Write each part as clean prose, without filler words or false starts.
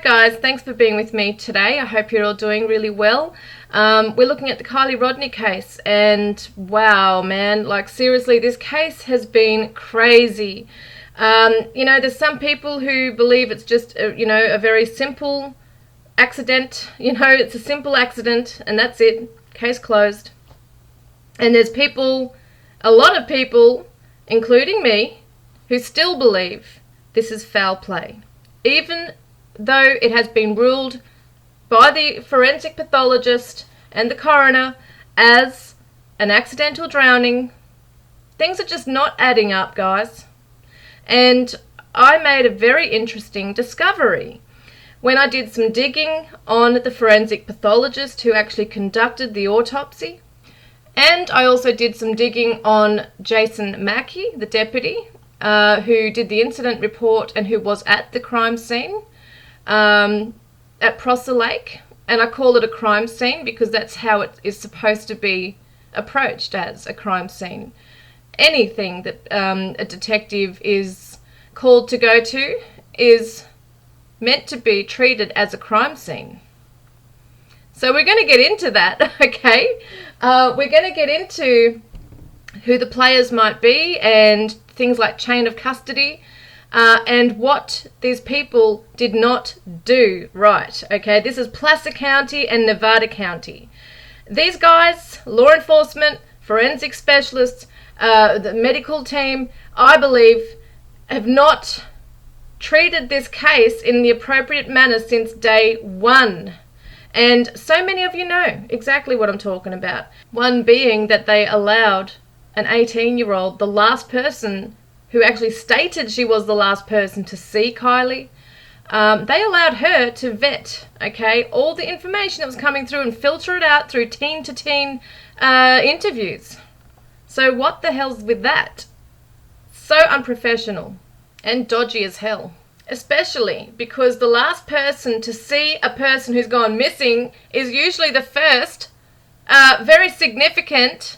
guys, thanks for being with me today. I hope you're all doing really well. We're looking at the Kiely Rodni case, and wow, man, like seriously, this case has been crazy. There's some people who believe it's just, a very simple accident. It's a simple accident and that's it. Case closed. And there's people, a lot of people, including me, who still believe this is foul play. Even though it has been ruled by the forensic pathologist and the coroner as an accidental drowning, things are just not adding up, guys. And I made a very interesting discovery when I did some digging on the forensic pathologist who actually conducted the autopsy. And I also did some digging on Jason Mackey, the deputy, who did the incident report and who was at the crime scene at Prosser Lake. And I call it a crime scene because that's how it is supposed to be approached, as a crime scene. Anything that a detective is called to go to is meant to be treated as a crime scene. So we're going to get into that, okay? We're going to get into who the players might be and things like chain of custody and what these people did not do right, okay? This is Placer County and Nevada County. These guys, law enforcement, forensic specialists, the medical team, I believe, have not treated this case in the appropriate manner since day one. And so many of you know exactly what I'm talking about. One being that they allowed an 18-year-old, the last person who actually stated she was the last person to see Kiely, they allowed her to vet, okay, all the information that was coming through and filter it out through teen-to-teen interviews. So what the hell's with that? So unprofessional and dodgy as hell. Especially because the last person to see a person who's gone missing is usually the first very significant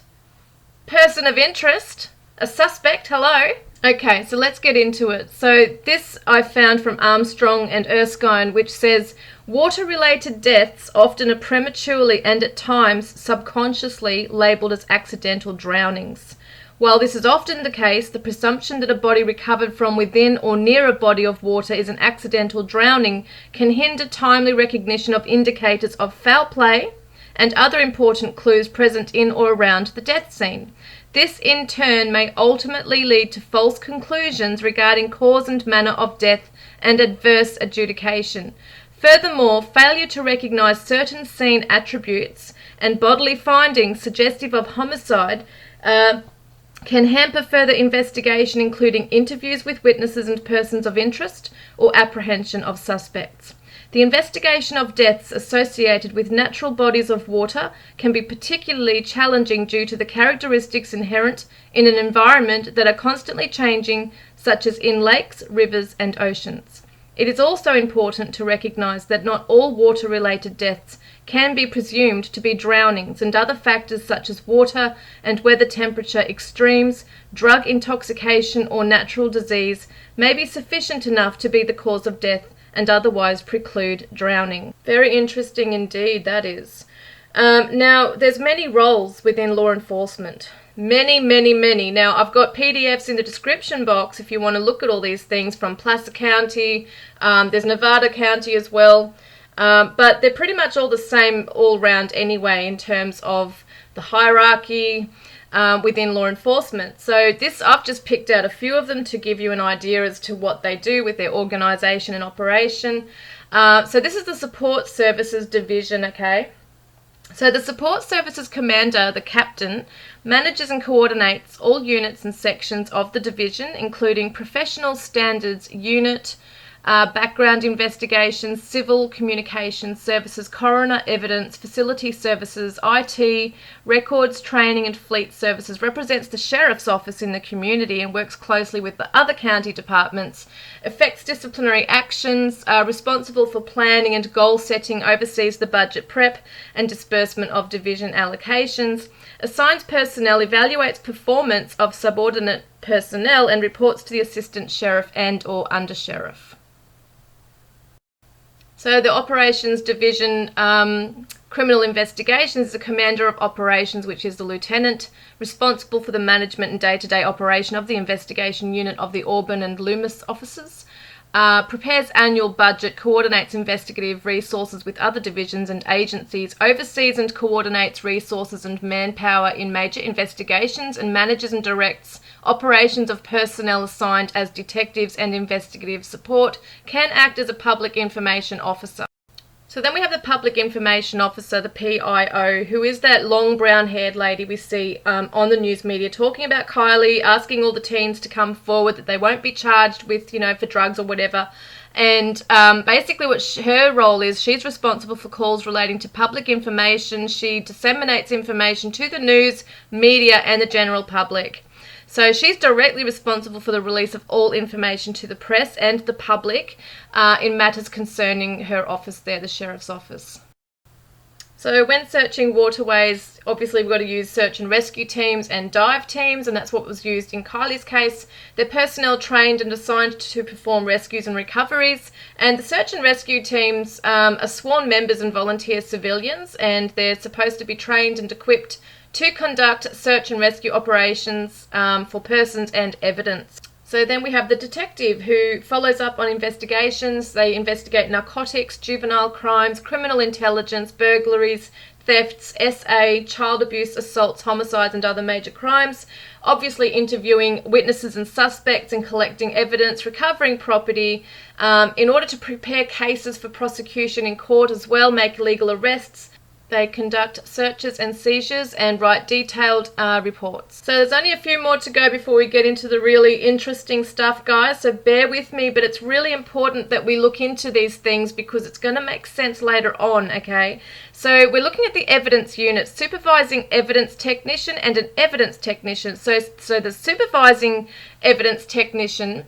person of interest, a suspect. Hello? Okay, so let's get into it. So this I found from Armstrong and Erskine, which says, water-related deaths often are prematurely and at times subconsciously labelled as accidental drownings. While this is often the case, the presumption that a body recovered from within or near a body of water is an accidental drowning can hinder timely recognition of indicators of foul play and other important clues present in or around the death scene. This in turn may ultimately lead to false conclusions regarding cause and manner of death and adverse adjudication. Furthermore, failure to recognise certain scene attributes and bodily findings suggestive of homicide can hamper further investigation, including interviews with witnesses and persons of interest or apprehension of suspects. The investigation of deaths associated with natural bodies of water can be particularly challenging due to the characteristics inherent in an environment that are constantly changing, such as in lakes, rivers, and oceans. It is also important to recognise that not all water-related deaths can be presumed to be drownings, and other factors such as water and weather temperature extremes, drug intoxication, or natural disease may be sufficient enough to be the cause of death and otherwise preclude drowning. Very interesting indeed, that is. Now, there's many roles within law enforcement. Many. Now, I've got PDFs in the description box if you want to look at all these things from Placer County. There's Nevada County as well. But they're pretty much all the same all round anyway in terms of the hierarchy within law enforcement. So this, I've just picked out a few of them to give you an idea as to what they do with their organisation and operation. So this is the Support Services Division, okay? So the Support Services Commander, the Captain, manages and coordinates all units and sections of the division, including Professional Standards Unit, background investigations, civil communications services, coroner evidence, facility services, IT, records, training and fleet services, represents the Sheriff's Office in the community and works closely with the other county departments, effects disciplinary actions, responsible for planning and goal setting, oversees the budget prep and disbursement of division allocations, assigns personnel, evaluates performance of subordinate personnel and reports to the Assistant Sheriff and or Under Sheriff. So the Operations Division Criminal Investigations is the Commander of Operations, which is the Lieutenant responsible for the management and day-to-day operation of the investigation unit of the Auburn and Loomis offices. Prepares annual budget, coordinates investigative resources with other divisions and agencies, oversees and coordinates resources and manpower in major investigations, and manages and directs operations of personnel assigned as detectives and investigative support, can act as a public information officer. So then we have the Public Information Officer, the PIO, who is that long brown-haired lady we see on the news media talking about Kiely, asking all the teens to come forward, that they won't be charged with, for drugs or whatever. And basically what her role is, she's responsible for calls relating to public information. She disseminates information to the news, media, and the general public. So she's directly responsible for the release of all information to the press and the public in matters concerning her office there, the Sheriff's Office. So when searching waterways, obviously we've got to use search and rescue teams and dive teams, and that's what was used in Kiely's case. They're personnel trained and assigned to perform rescues and recoveries, and the search and rescue teams are sworn members and volunteer civilians, and they're supposed to be trained and equipped to conduct search and rescue operations for persons and evidence. So then we have the detective, who follows up on investigations. They investigate narcotics, juvenile crimes, criminal intelligence, burglaries, thefts, SA, child abuse, assaults, homicides, and other major crimes. Obviously interviewing witnesses and suspects and collecting evidence, recovering property, in order to prepare cases for prosecution in court as well, make legal arrests. They conduct searches and seizures and write detailed reports. So there's only a few more to go before we get into the really interesting stuff, guys. So bear with me, but it's really important that we look into these things because it's going to make sense later on, okay? So we're looking at the evidence unit, supervising evidence technician and an evidence technician. So the supervising evidence technician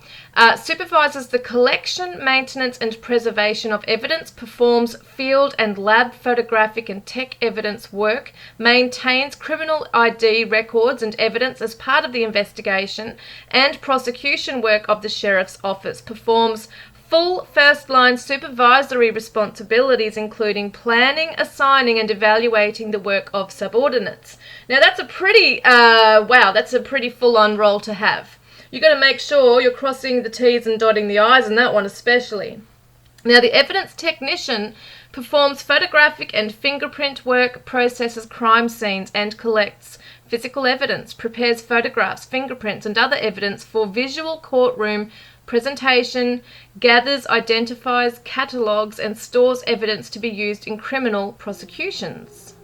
supervises the collection, maintenance, and preservation of evidence, performs field and lab photographic and tech evidence work, maintains criminal ID records and evidence as part of the investigation and prosecution work of the Sheriff's Office, performs full first-line supervisory responsibilities, including planning, assigning, and evaluating the work of subordinates. Now that's a pretty, that's a pretty full-on role to have. You've got to make sure you're crossing the T's and dotting the I's, and that one especially. Now, the evidence technician performs photographic and fingerprint work, processes crime scenes, and collects physical evidence, prepares photographs, fingerprints, and other evidence for visual courtroom presentation, gathers, identifies, catalogues, and stores evidence to be used in criminal prosecutions.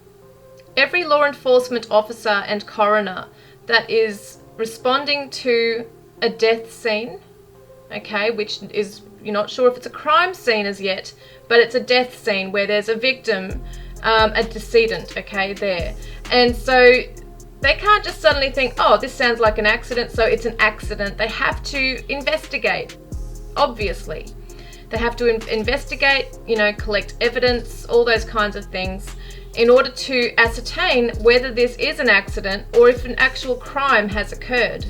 Every law enforcement officer and coroner that is responding to a death scene, okay, which is, you're not sure if it's a crime scene as yet, but it's a death scene where there's a victim, a decedent, okay, there. And so they can't just suddenly think, oh, this sounds like an accident, so it's an accident. They have to investigate, obviously. They have to investigate, collect evidence, all those kinds of things, in order to ascertain whether this is an accident or if an actual crime has occurred.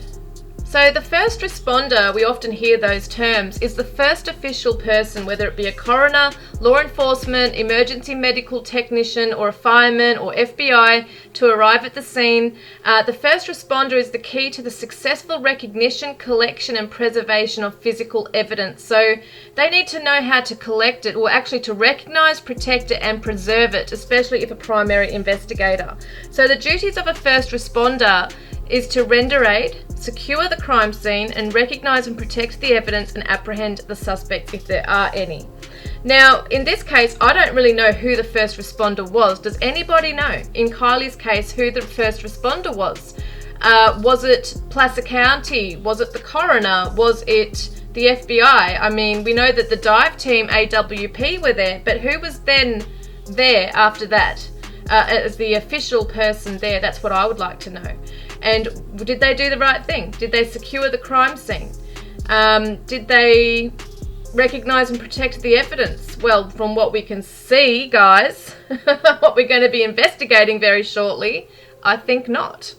So the first responder, we often hear those terms, is the first official person, whether it be a coroner, law enforcement, emergency medical technician, or a fireman or FBI, to arrive at the scene. The first responder is the key to the successful recognition, collection, and preservation of physical evidence. So they need to know how to collect it, or actually to recognize, protect it, and preserve it, especially if a primary investigator. So the duties of a first responder is to render aid, secure the crime scene, and recognize and protect the evidence and apprehend the suspects if there are any. Now, in this case, I don't really know who the first responder was. Does anybody know, in Kiely's case, who the first responder was? Was it Placer County? Was it the coroner? Was it the FBI? I mean, we know that the dive team, AWP, were there, but who was then there after that? As the official person there, that's what I would like to know. And did they do the right thing? Did they secure the crime scene? Did they recognize and protect the evidence? Well, from what we can see, guys, what we're going to be investigating very shortly, I think not.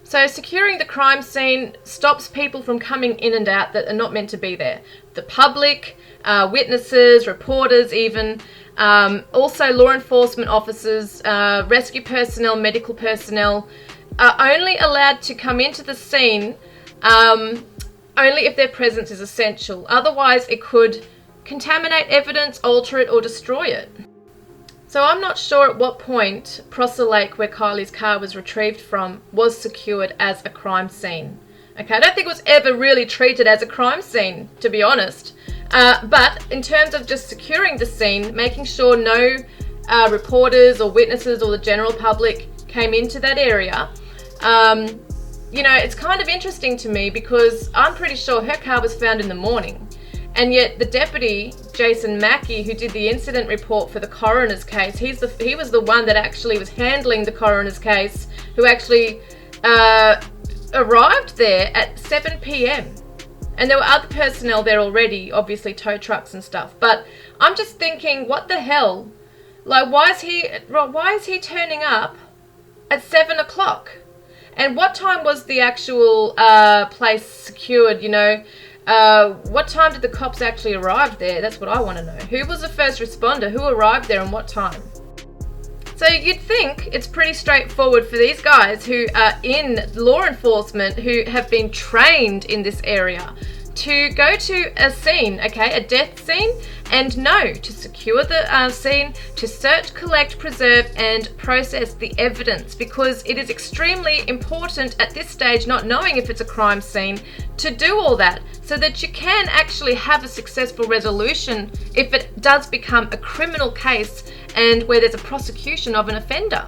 So securing the crime scene stops people from coming in and out that are not meant to be there. The public, witnesses, reporters even, also law enforcement officers, rescue personnel, medical personnel are only allowed to come into the scene only if their presence is essential. Otherwise, it could contaminate evidence, alter it, or destroy it. So I'm not sure at what point Prosser Lake, where Kiely's car was retrieved from, was secured as a crime scene. Okay, I don't think it was ever really treated as a crime scene, to be honest. But in terms of just securing the scene, making sure no reporters or witnesses or the general public came into that area, you know, it's kind of interesting to me because I'm pretty sure her car was found in the morning. And yet the deputy, Jason Mackey, who did the incident report for the coroner's case, he was the one that actually was handling the coroner's case, who actually arrived there at 7 p.m. And there were other personnel there already, obviously tow trucks and stuff. But I'm just thinking, what the hell? Like, why is he turning up at 7 o'clock? And what time was the actual place secured, you know? What time did the cops actually arrive there? That's what I want to know. Who was the first responder? Who arrived there and what time? So you'd think it's pretty straightforward for these guys who are in law enforcement, who have been trained in this area, to go to a scene, okay, a death scene, and know to secure the scene, to search, collect, preserve, and process the evidence, because it is extremely important at this stage, not knowing if it's a crime scene, to do all that so that you can actually have a successful resolution if it does become a criminal case and where there's a prosecution of an offender.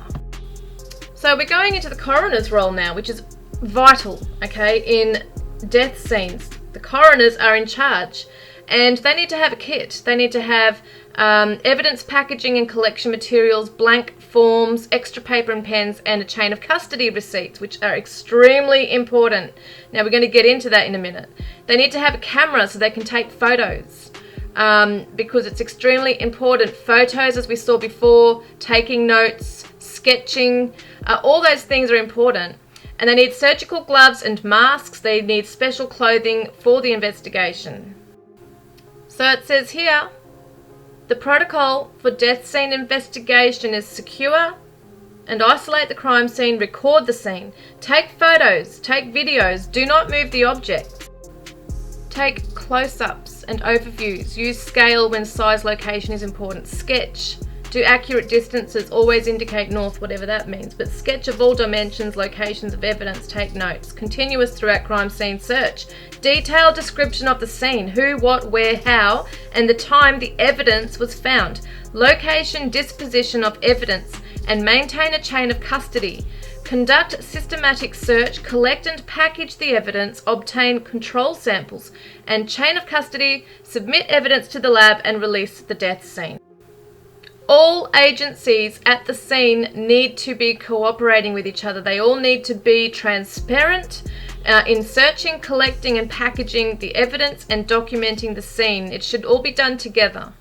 So we're going into the coroner's role now, which is vital, okay, in death scenes. The coroners are in charge and they need to have a kit. They need to have evidence packaging and collection materials, blank forms, extra paper and pens, and a chain of custody receipts, which are extremely important. Now we're going to get into that in a minute. They need to have a camera so they can take photos, because it's extremely important. Photos, as we saw before, taking notes, sketching, all those things are important. And they need surgical gloves and masks. They need special clothing for the investigation. So it says here, the protocol for death scene investigation is secure and isolate the crime scene, record the scene, take photos, take videos, do not move the object. Take close-ups and overviews, use scale when size location is important, sketch. Do accurate distances, always indicate north, whatever that means, but sketch of all dimensions, locations of evidence, take notes. Continuous throughout crime scene search. Detailed description of the scene, who, what, where, how, and the time the evidence was found. Location, disposition of evidence, and maintain a chain of custody. Conduct systematic search, collect and package the evidence, obtain control samples, and chain of custody, submit evidence to the lab, and release the death scene. All agencies at the scene need to be cooperating with each other. They all need to be transparent in searching, collecting and packaging the evidence and documenting the scene. It should all be done together.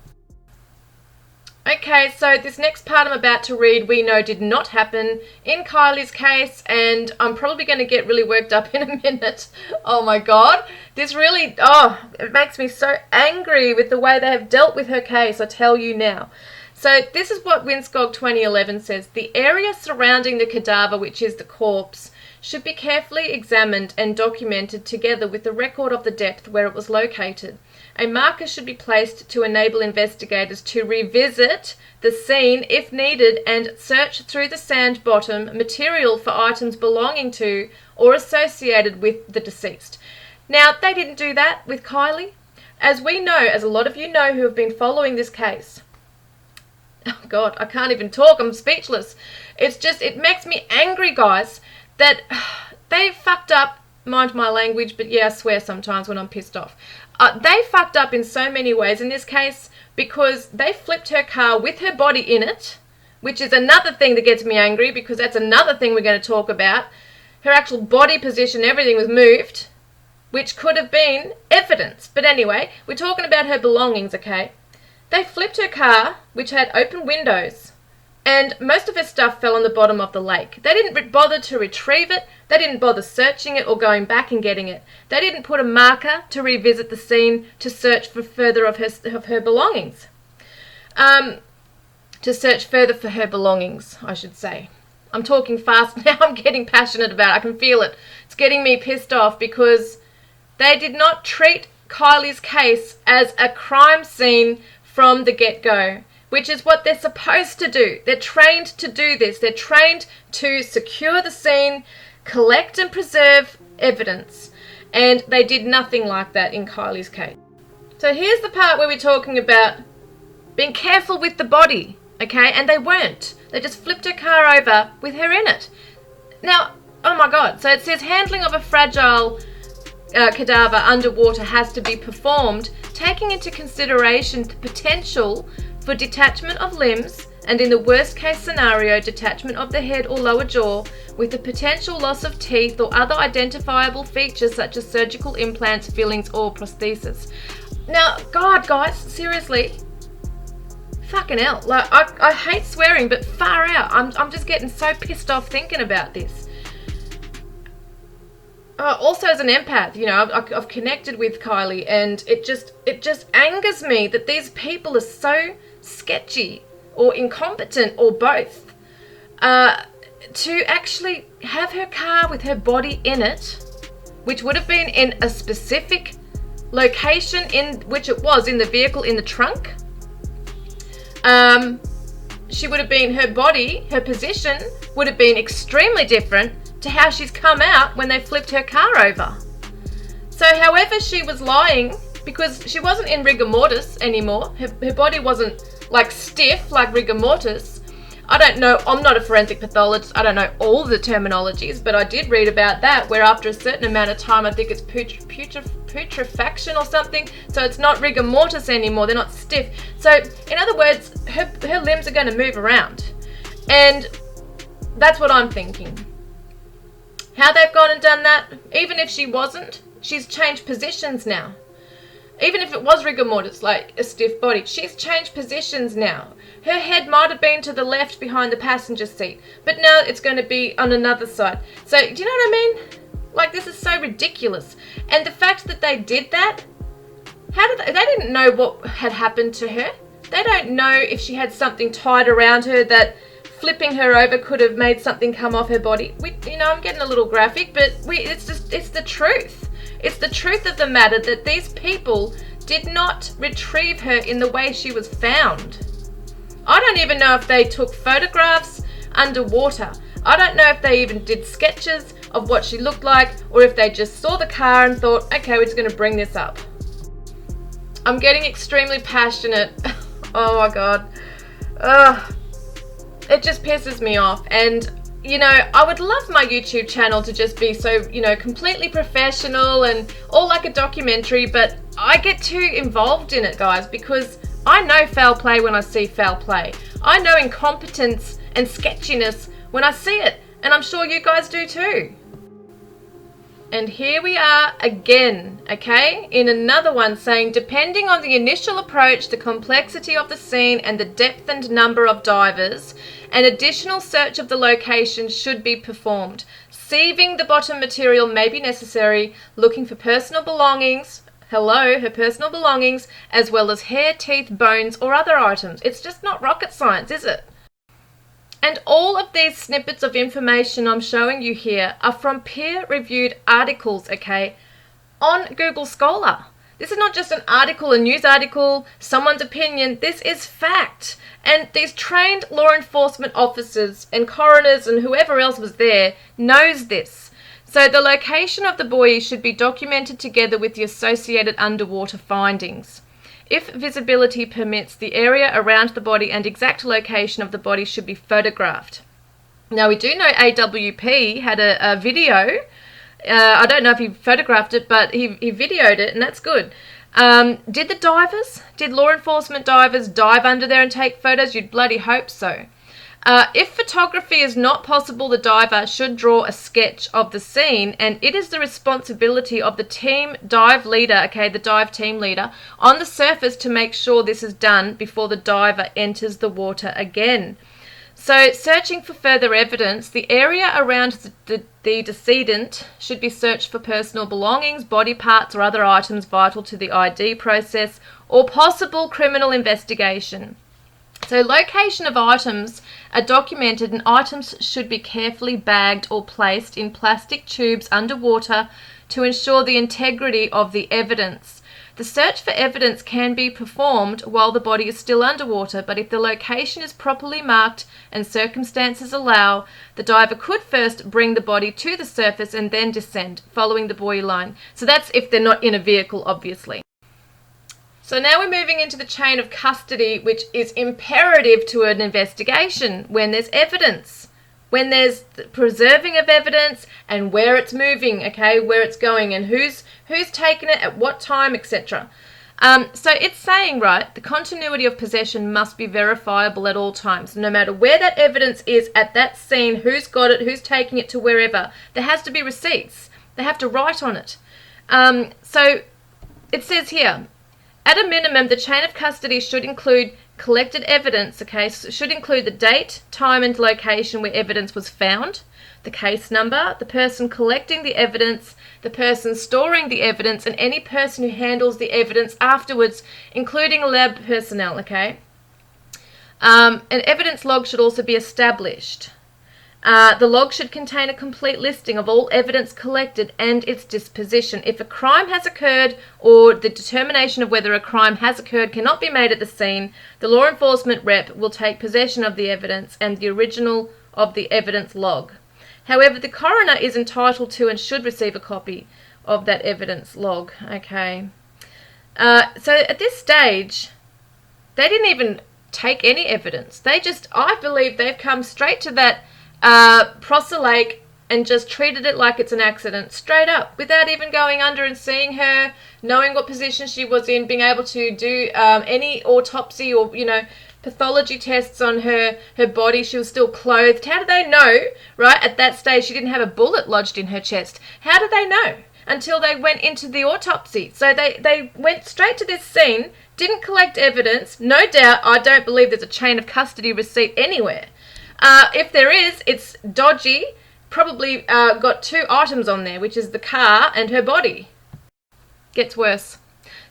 Okay, so this next part I'm about to read, we know did not happen in Kiely's case, and I'm probably going to get really worked up in a minute. Oh my God, this really, it makes me so angry with the way they have dealt with her case, I tell you now. So this is what Winscog 2011 says. The area surrounding the cadaver, which is the corpse, should be carefully examined and documented together with the record of the depth where it was located. A marker should be placed to enable investigators to revisit the scene if needed and search through the sand bottom material for items belonging to or associated with the deceased. Now, they didn't do that with Kiely. As we know, as a lot of you know who have been following this case, oh God, I can't even talk, I'm speechless. It's just, it makes me angry, guys, that they fucked up, mind my language, but yeah, I swear sometimes when I'm pissed off. They fucked up in so many ways in this case because they flipped her car with her body in it, which is another thing that gets me angry because that's another thing we're going to talk about. Her actual body position, everything was moved, which could have been evidence. But anyway, we're talking about her belongings, okay? They flipped her car, which had open windows, and most of her stuff fell on the bottom of the lake. They didn't bother to retrieve it. They didn't bother searching it or going back and getting it. They didn't put a marker to revisit the scene to search for further of her belongings. To search further for her belongings, I should say. I'm talking fast now. I'm getting passionate about it. I can feel it. It's getting me pissed off because they did not treat Kiely's case as a crime scene from the get-go, which is what they're supposed to do. They're trained to do this. They're trained to secure the scene, collect and preserve evidence, and they did nothing like that in Kiely's case. So here's the part where we're talking about being careful with the body, okay? And they weren't. They just flipped her car over with her in it. Now, oh my God. So it says handling of a fragile cadaver underwater has to be performed, taking into consideration the potential for detachment of limbs and, in the worst case scenario, detachment of the head or lower jaw, with the potential loss of teeth or other identifiable features such as surgical implants, fillings, or prosthesis. Now, God, guys, seriously, fucking hell. Like, I hate swearing, but far out. I'm just getting so pissed off thinking about this. Also, as an empath, you know, I've connected with Kiely, and it just angers me that these people are so sketchy or incompetent or both to actually have her car with her body in it, which would have been in a specific location in which it was in the vehicle in the trunk. She would have been, her body, her position would have been extremely different to how she's come out when they flipped her car over. So however she was lying, because she wasn't in rigor mortis anymore, her body wasn't like stiff like rigor mortis. I don't know, I'm not a forensic pathologist, I don't know all the terminologies, but I did read about that, where after a certain amount of time, I think it's putrefaction or something, so it's not rigor mortis anymore, they're not stiff. So in other words, her limbs are going to move around, and that's what I'm thinking. How they've gone and done that, even if she wasn't, she's changed positions now. Even if it was rigor mortis, like a stiff body, she's changed positions now. Her head might have been to the left behind the passenger seat, but now it's going to be on another side. So, do you know what I mean? Like, this is so ridiculous. And the fact that they did that, they didn't know what had happened to her. They don't know if she had something tied around her that flipping her over could have made something come off her body. I'm getting a little graphic, but it's the truth. It's the truth of the matter that these people did not retrieve her in the way she was found. I don't even know if they took photographs underwater. I don't know if they even did sketches of what she looked like, or if they just saw the car and thought, okay, we're just going to bring this up. I'm getting extremely passionate. Oh my God. It just pisses me off. And I would love my YouTube channel to just be so, completely professional and all like a documentary, but I get too involved in it, guys, because I know foul play when I see foul play. I know incompetence and sketchiness when I see it, and I'm sure you guys do too. And here we are again, okay, in another one saying, depending on the initial approach, the complexity of the scene, and the depth and number of divers, an additional search of the location should be performed. Sieving the bottom material may be necessary, looking for personal belongings, her personal belongings, as well as hair, teeth, bones, or other items. It's just not rocket science, is it? And all of these snippets of information I'm showing you here are from peer-reviewed articles, okay, on Google Scholar. This is not just an article, a news article, someone's opinion. This is fact. And these trained law enforcement officers and coroners and whoever else was there knows this. So the location of the buoy should be documented together with the associated underwater findings. If visibility permits, the area around the body and exact location of the body should be photographed. Now, we do know AWP had a video. I don't know if he photographed it, but he videoed it, and that's good. Did law enforcement divers dive under there and take photos? You'd bloody hope so. If photography is not possible, the diver should draw a sketch of the scene, and it is the responsibility of the dive team leader on the surface to make sure this is done before the diver enters the water again. So, searching for further evidence, the area around the decedent should be searched for personal belongings, body parts, or other items vital to the ID process or possible criminal investigation. So, location of items are documented, and items should be carefully bagged or placed in plastic tubes underwater to ensure the integrity of the evidence. The search for evidence can be performed while the body is still underwater, but if the location is properly marked and circumstances allow, the diver could first bring the body to the surface and then descend, following the buoy line. So that's if they're not in a vehicle, obviously. So now we're moving into the chain of custody, which is imperative to an investigation when there's evidence. When there's the preserving of evidence and where it's moving, okay, where it's going and who's taken it at what time, etc. So it's saying, right, the continuity of possession must be verifiable at all times. No matter where that evidence is at that scene, who's got it, who's taking it to wherever, there has to be receipts. They have to write on it. So it says here, at a minimum, the chain of custody should include collected evidence, okay, so it should include the date, time and location where evidence was found, the case number, the person collecting the evidence, the person storing the evidence, and any person who handles the evidence afterwards, including lab personnel, okay. An evidence log should also be established. The log should contain a complete listing of all evidence collected and its disposition. If a crime has occurred or the determination of whether a crime has occurred cannot be made at the scene, the law enforcement rep will take possession of the evidence and the original of the evidence log. However, the coroner is entitled to and should receive a copy of that evidence log. Okay. So at this stage, they didn't even take any evidence. I believe they've come straight to that Prosser Lake and just treated it like it's an accident, straight up, without even going under and seeing her, knowing what position she was in, being able to do any autopsy or, pathology tests on her body. She was still clothed. How do they know, right, at that stage she didn't have a bullet lodged in her chest? How did they know? Until they went into the autopsy. So they went straight to this scene, didn't collect evidence. No doubt, I don't believe there's a chain of custody receipt anywhere. If there is, it's dodgy. Probably got two items on there, which is the car and her body. Gets worse.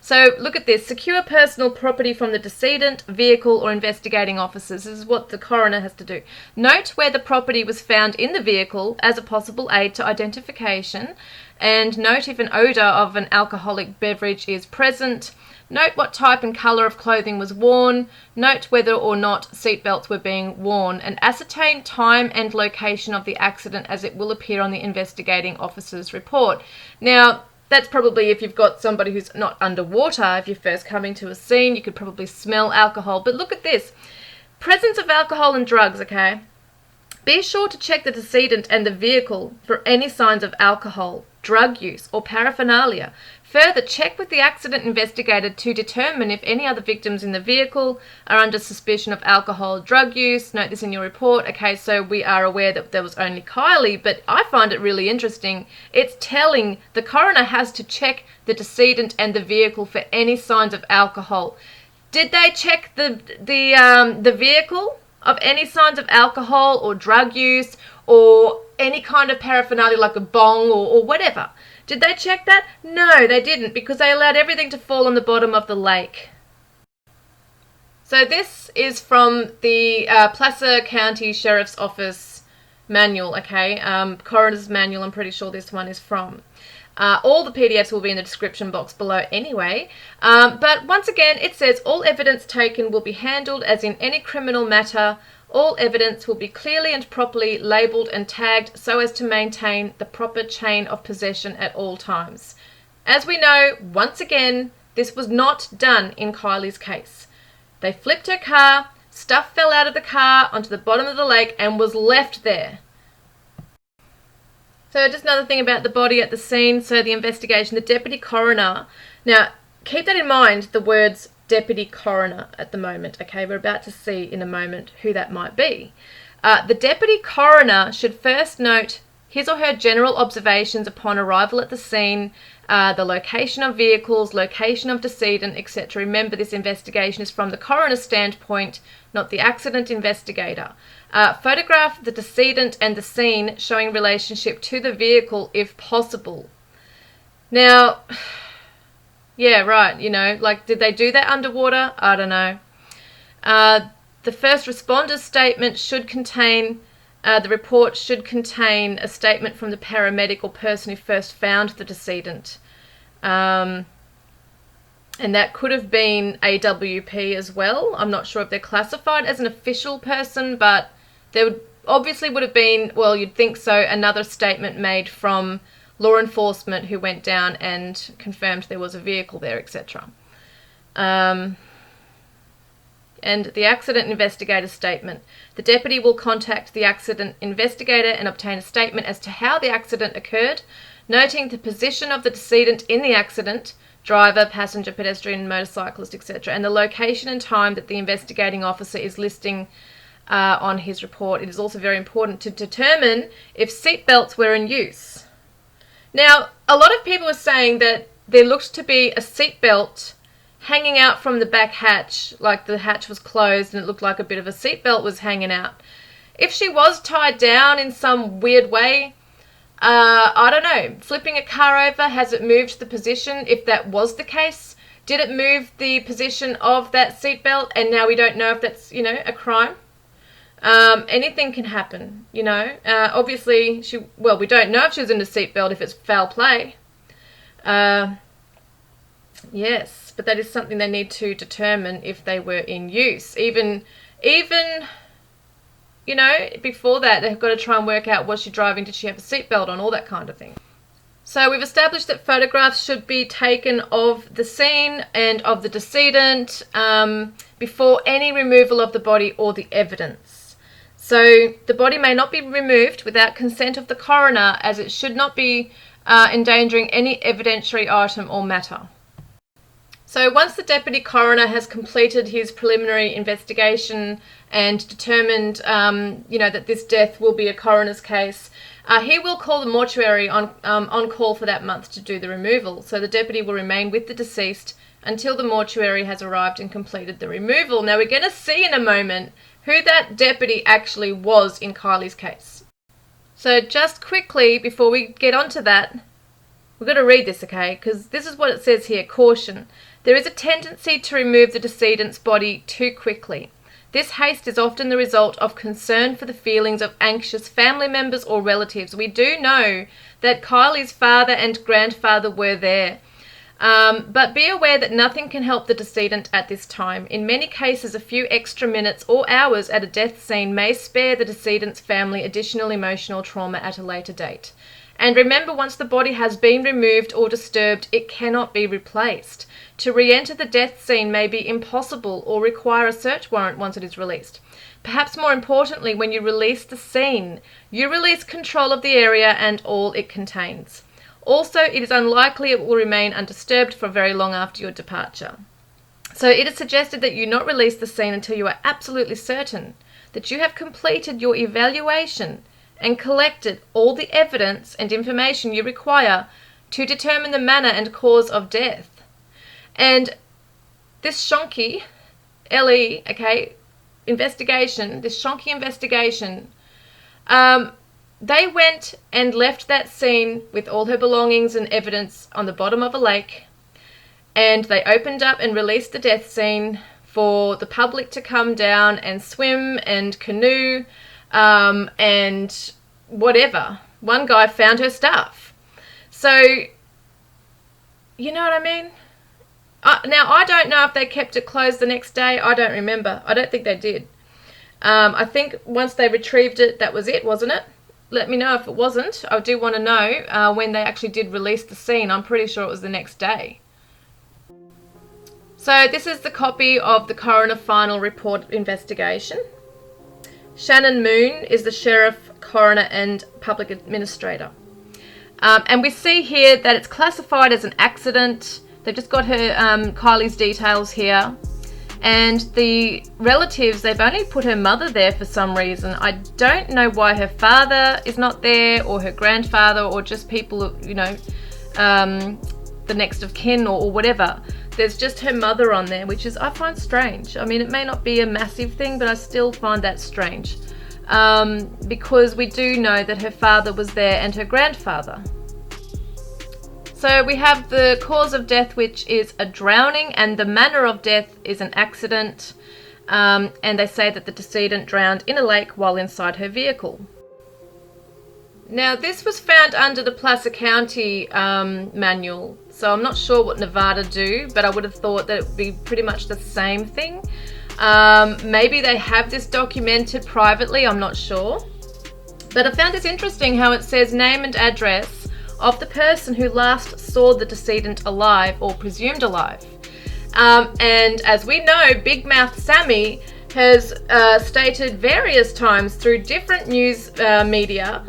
So look at this. Secure personal property from the decedent, vehicle or investigating officers. This is what the coroner has to do. Note where the property was found in the vehicle as a possible aid to identification. And note if an odour of an alcoholic beverage is present. Note what type and colour of clothing was worn. Note whether or not seatbelts were being worn. And ascertain time and location of the accident as it will appear on the investigating officer's report. Now, that's probably if you've got somebody who's not underwater. If you're first coming to a scene, you could probably smell alcohol. But look at this. Presence of alcohol and drugs, okay? Be sure to check the decedent and the vehicle for any signs of alcohol, drug use, or paraphernalia. Further, check with the accident investigator to determine if any other victims in the vehicle are under suspicion of alcohol or drug use. Note this in your report. Okay, so we are aware that there was only Kiely, but I find it really interesting. It's telling the coroner has to check the decedent and the vehicle for any signs of alcohol. Did they check the vehicle of any signs of alcohol or drug use or any kind of paraphernalia like a bong or whatever? Did they check that? No, they didn't, because they allowed everything to fall on the bottom of the lake. So this is from the Placer County Sheriff's Office manual, okay? Coroner's manual, I'm pretty sure this one is from. All the PDFs will be in the description box below anyway. But once again, it says all evidence taken will be handled as in any criminal matter. All evidence will be clearly and properly labelled and tagged so as to maintain the proper chain of possession at all times. As we know, once again, this was not done in Kiely's case. They flipped her car, stuff fell out of the car onto the bottom of the lake and was left there. So just another thing about the body at the scene. So the investigation, the deputy coroner. Now, keep that in mind, the words deputy coroner at the moment. Okay, we're about to see in a moment who that might be. The deputy coroner should first note his or her general observations upon arrival at the scene, the location of vehicles, location of decedent, etc. Remember, this investigation is from the coroner's standpoint, not the accident investigator. Photograph the decedent and the scene, showing relationship to the vehicle if possible. Now, yeah, right, you know, like, did they do that underwater? I don't know. The first responder's statement should contain, the report should contain a statement from the paramedic or person who first found the decedent. And that could have been AWP as well. I'm not sure if they're classified as an official person, but there would have been, well, you'd think so, another statement made from law enforcement who went down and confirmed there was a vehicle there, etc. And the accident investigator statement. The deputy will contact the accident investigator and obtain a statement as to how the accident occurred, noting the position of the decedent in the accident, driver, passenger, pedestrian, motorcyclist, etc., and the location and time that the investigating officer is listing on his report. It is also very important to determine if seatbelts were in use. Now, a lot of people are saying that there looked to be a seatbelt hanging out from the back hatch, like the hatch was closed and it looked like a bit of a seatbelt was hanging out. If she was tied down in some weird way, I don't know, flipping a car over, has it moved the position? If that was the case, did it move the position of that seatbelt? And now we don't know if that's, you know, a crime. Anything can happen, you know. Obviously, we don't know if she was in a seatbelt if it's foul play. Yes, but that is something they need to determine if they were in use. Even, you know, before that, they've got to try and work out, was she driving, did she have a seatbelt on, all that kind of thing. So we've established that photographs should be taken of the scene and of the decedent before any removal of the body or the evidence. So the body may not be removed without consent of the coroner, as it should not be endangering any evidentiary item or matter. So once the Deputy Coroner has completed his preliminary investigation and determined, you know, that this death will be a coroner's case, he will call the mortuary on call for that month to do the removal. So the deputy will remain with the deceased until the mortuary has arrived and completed the removal. Now we're going to see in a moment who that deputy actually was in Kiely's case. So just quickly, before we get onto that, we've got to read this, okay? Because this is what it says here. Caution. There is a tendency to remove the decedent's body too quickly. This haste is often the result of concern for the feelings of anxious family members or relatives. We do know that Kiely's father and grandfather were there. But be aware that nothing can help the decedent at this time. In many cases, a few extra minutes or hours at a death scene may spare the decedent's family additional emotional trauma at a later date. And remember, once the body has been removed or disturbed, it cannot be replaced. To re-enter the death scene may be impossible or require a search warrant once it is released. Perhaps more importantly, when you release the scene, you release control of the area and all it contains. Also, it is unlikely it will remain undisturbed for very long after your departure. So it is suggested that you not release the scene until you are absolutely certain that you have completed your evaluation and collected all the evidence and information you require to determine the manner and cause of death. And this shonky LE, okay, investigation, this shonky investigation, they went and left that scene with all her belongings and evidence on the bottom of a lake, and they opened up and released the death scene for the public to come down and swim and canoe and whatever. One guy found her stuff. So, you know what I mean? Now, I don't know if they kept it closed the next day. I don't remember. I don't think they did. I think once they retrieved it, that was it, wasn't it? Let me know if it wasn't. I do want to know when they actually did release the scene. I'm pretty sure it was the next day. So this is the copy of the Coroner Final Report investigation. Shannon Moon is the Sheriff, Coroner and Public Administrator. And we see here that it's classified as an accident. They've just got her Kiely's details here. And the relatives, they've only put her mother there for some reason. I don't know why her father is not there, or her grandfather, or just people, you know, the next of kin or whatever. There's just her mother on there, which is, I find strange. I mean, it may not be a massive thing, but I still find that strange. Because we do know that her father was there and her grandfather. So we have the cause of death, which is a drowning, and the manner of death is an accident. And they say that the decedent drowned in a lake while inside her vehicle. Now, this was found under the Placer County manual, so I'm not sure what Nevada do, but I would have thought that it would be pretty much the same thing. Maybe they have this documented privately, I'm not sure. But I found this interesting how it says name and address of the person who last saw the decedent alive or presumed alive. And as we know, Big Mouth Sammy has stated various times through different news media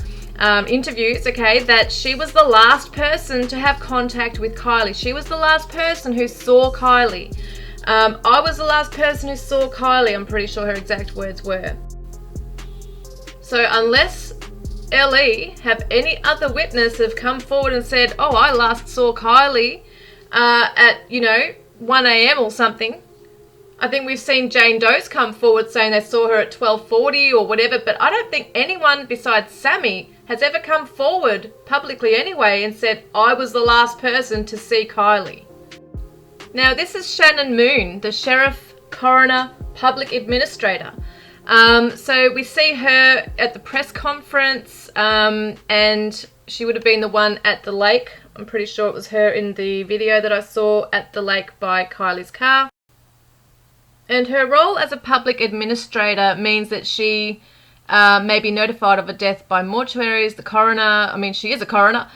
interviews, okay, that she was the last person to have contact with Kiely. She was the last person who saw Kiely. I was the last person who saw Kiely, I'm pretty sure her exact words were. So unless LE have any other witness have come forward and said, oh, I last saw Kiely at, 1 a.m. or something. I think we've seen Jane Doe's come forward saying they saw her at 12:40 or whatever, but I don't think anyone besides Sammy has ever come forward publicly anyway and said, I was the last person to see Kiely. Now, this is Shannon Moon, the Sheriff-Coroner Public Administrator. So we see her at the press conference, and she would have been the one at the lake. I'm pretty sure it was her in the video that I saw at the lake by Kiely's car. And her role as a public administrator means that she may be notified of a death by mortuaries, the coroner, she is a coroner,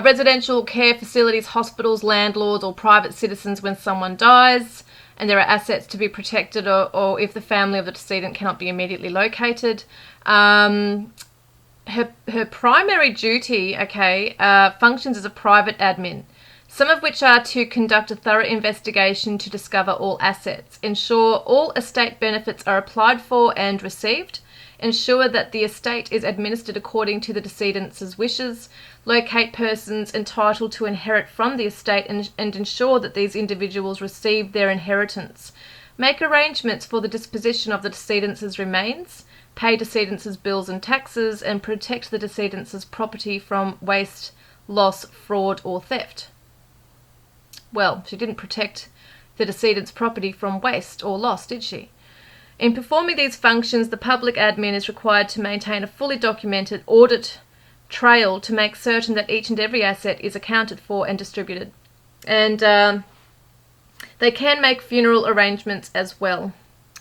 residential care facilities, hospitals, landlords, or private citizens when someone dies and there are assets to be protected, or if the family of the decedent cannot be immediately located. Her primary duty, functions as a private admin, some of which are to conduct a thorough investigation to discover all assets, ensure all estate benefits are applied for and received, ensure that the estate is administered according to the decedent's wishes, locate persons entitled to inherit from the estate and ensure that these individuals receive their inheritance, make arrangements for the disposition of the decedent's remains, pay decedent's bills and taxes, and protect the decedent's property from waste, loss, fraud, or theft. Well, she didn't protect the decedent's property from waste or loss, did she? In performing these functions, the public admin is required to maintain a fully documented audit trail to make certain that each and every asset is accounted for and distributed. And they can make funeral arrangements as well.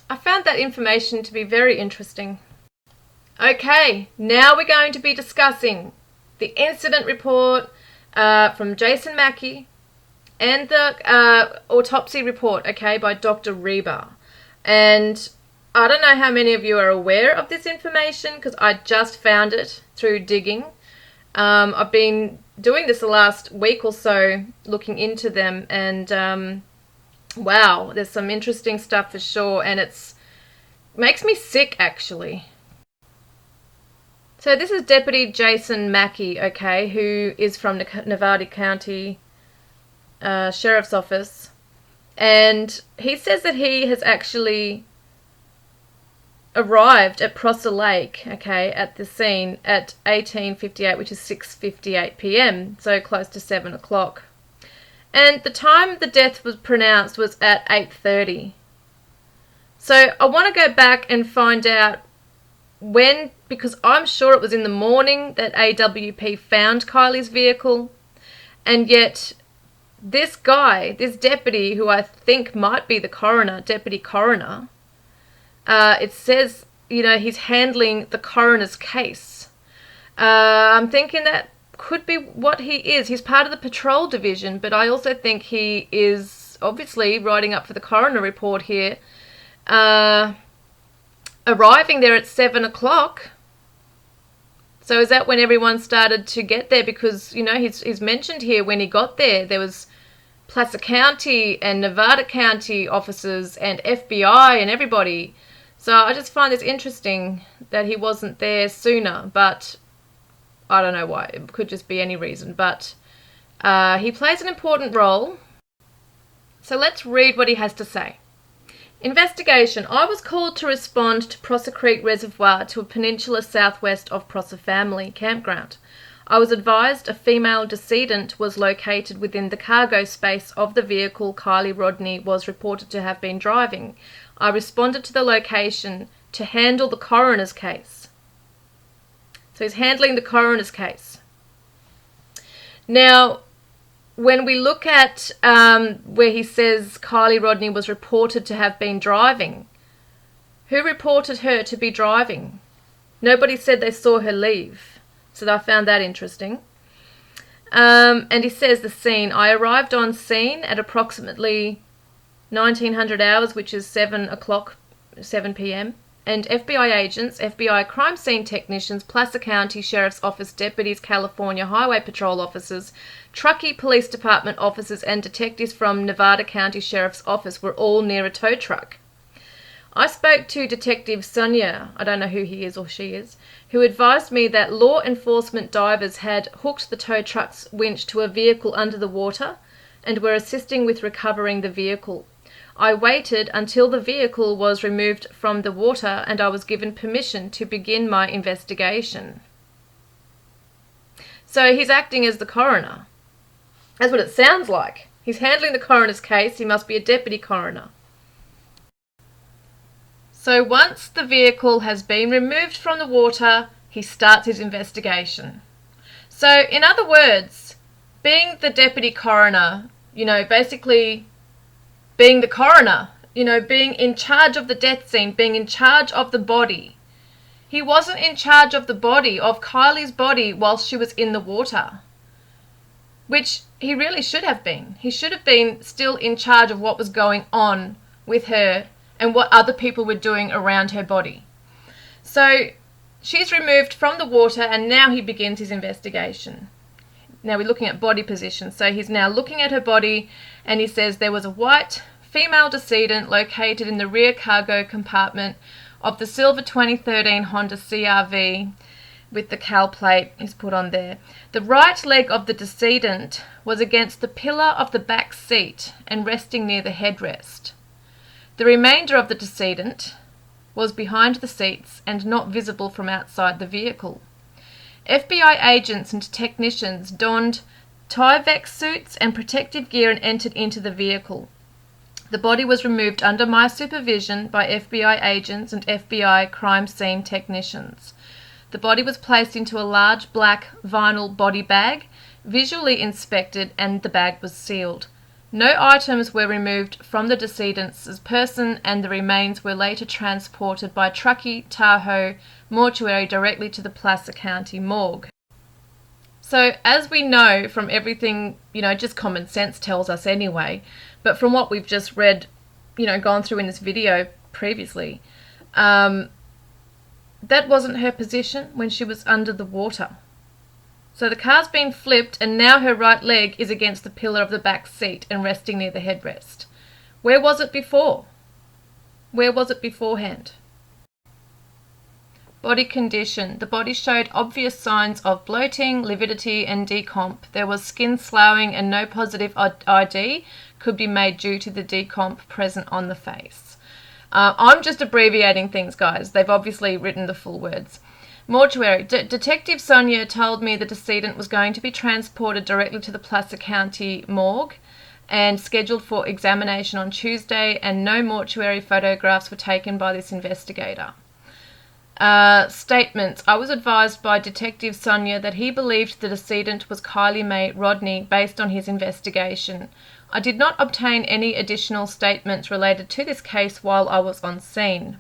I found that information to be very interesting. Okay, now we're going to be discussing the incident report from Jason Mackey and the autopsy report, by Dr. Reba. And I don't know how many of you are aware of this information because I just found it through digging. I've been doing this the last week or so, looking into them, and wow, there's some interesting stuff for sure, and it makes me sick, actually. So this is Deputy Jason Mackey, who is from the Nevada County Sheriff's Office, and he says that he has actually arrived at Prosser Lake, at the scene at 18:58, which is 6:58 p.m, so close to 7 o'clock. And the time the death was pronounced was at 8:30. So I want to go back and find out when, because I'm sure it was in the morning that AWP found Kiely's vehicle, and yet this guy, this deputy, who I think might be the coroner, deputy coroner, it says, he's handling the coroner's case. I'm thinking that could be what he is. He's part of the patrol division, but I also think he is obviously writing up for the coroner report here, arriving there at 7 o'clock. So is that when everyone started to get there? Because, he's mentioned here when he got there was Placer County and Nevada County officers and FBI and everybody. So I just find this interesting that he wasn't there sooner, but I don't know why. It could just be any reason. But He plays an important role. So let's read what he has to say. Investigation. I was called to respond to Prosser Creek Reservoir to a peninsula southwest of Prosser Family Campground. I was advised a female decedent was located within the cargo space of the vehicle Kiely Rodni was reported to have been driving. I responded to the location to handle the coroner's case. So he's handling the coroner's case. Now, when we look at where he says Kiely Rodni was reported to have been driving, who reported her to be driving? Nobody said they saw her leave. So I found that interesting. And he says the scene. I arrived on scene at approximately 1900 hours, which is 7 p.m. And FBI agents, FBI crime scene technicians, Placer County Sheriff's Office deputies, California Highway Patrol officers, Truckee Police Department officers, and detectives from Nevada County Sheriff's Office were all near a tow truck. I spoke to Detective Sonia, I don't know who he is or she is, who advised me that law enforcement divers had hooked the tow truck's winch to a vehicle under the water and were assisting with recovering the vehicle. I waited until the vehicle was removed from the water and I was given permission to begin my investigation. So he's acting as the coroner. That's what it sounds like. He's handling the coroner's case. He must be a deputy coroner. So once the vehicle has been removed from the water, he starts his investigation. So in other words, being the deputy coroner, basically being the coroner, being in charge of the death scene, being in charge of the body. He wasn't in charge of the body, of Kiely's body, while she was in the water, which he really should have been. He should have been still in charge of what was going on with her and what other people were doing around her body. So she's removed from the water and now he begins his investigation. Now we're looking at body position. So he's now looking at her body and he says there was a white female decedent located in the rear cargo compartment of the silver 2013 Honda CR-V with the cal plate is put on there. The right leg of the decedent was against the pillar of the back seat and resting near the headrest. The remainder of the decedent was behind the seats and not visible from outside the vehicle. FBI agents and technicians donned Tyvek suits and protective gear and entered into the vehicle. The body was removed under my supervision by FBI agents and FBI crime scene technicians. The body was placed into a large black vinyl body bag, visually inspected, and the bag was sealed. No items were removed from the decedent's person and the remains were later transported by Truckee Tahoe mortuary directly to the Placer County morgue. So as we know from everything, just common sense tells us anyway, but from what we've just read, gone through in this video previously, that wasn't her position when she was under the water. So the car's been flipped and now her right leg is against the pillar of the back seat and resting near the headrest. Where was it before? Where was it beforehand? Body condition. The body showed obvious signs of bloating, lividity and decomp. There was skin sloughing and no positive ID could be made due to the decomp present on the face. I'm just abbreviating things, guys. They've obviously written the full words. Mortuary. Detective Sonia told me the decedent was going to be transported directly to the Placer County morgue and scheduled for examination on Tuesday, and no mortuary photographs were taken by this investigator. Statements. I was advised by Detective Sonia that he believed the decedent was Kiely Mae Rodni based on his investigation. I did not obtain any additional statements related to this case while I was on scene.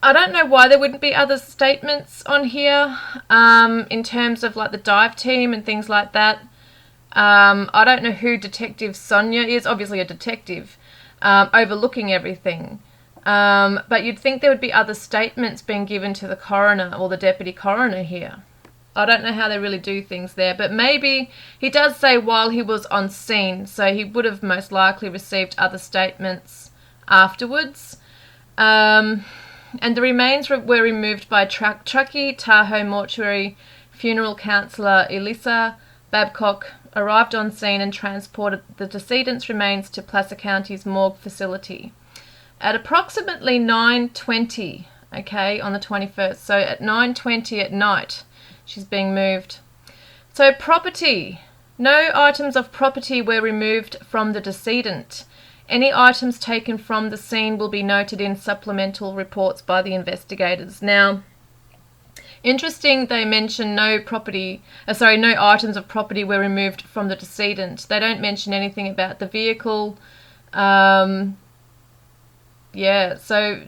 I don't know why there wouldn't be other statements on here in terms of like the dive team and things like that. I don't know who Detective Sonia is, obviously a detective, overlooking everything. But you'd think there would be other statements being given to the coroner or the deputy coroner here. I don't know how they really do things there, but maybe he does say while he was on scene, so he would have most likely received other statements afterwards. And the remains were removed by Truckee Tahoe mortuary funeral counsellor Elisa Babcock arrived on scene and transported the decedent's remains to Placer County's morgue facility. At approximately 9:20, on the 21st, so at 9:20 at night, she's being moved. So property. No items of property were removed from the decedent. Any items taken from the scene will be noted in supplemental reports by the investigators. Now, interesting, they mention no items of property were removed from the decedent. They don't mention anything about the vehicle. So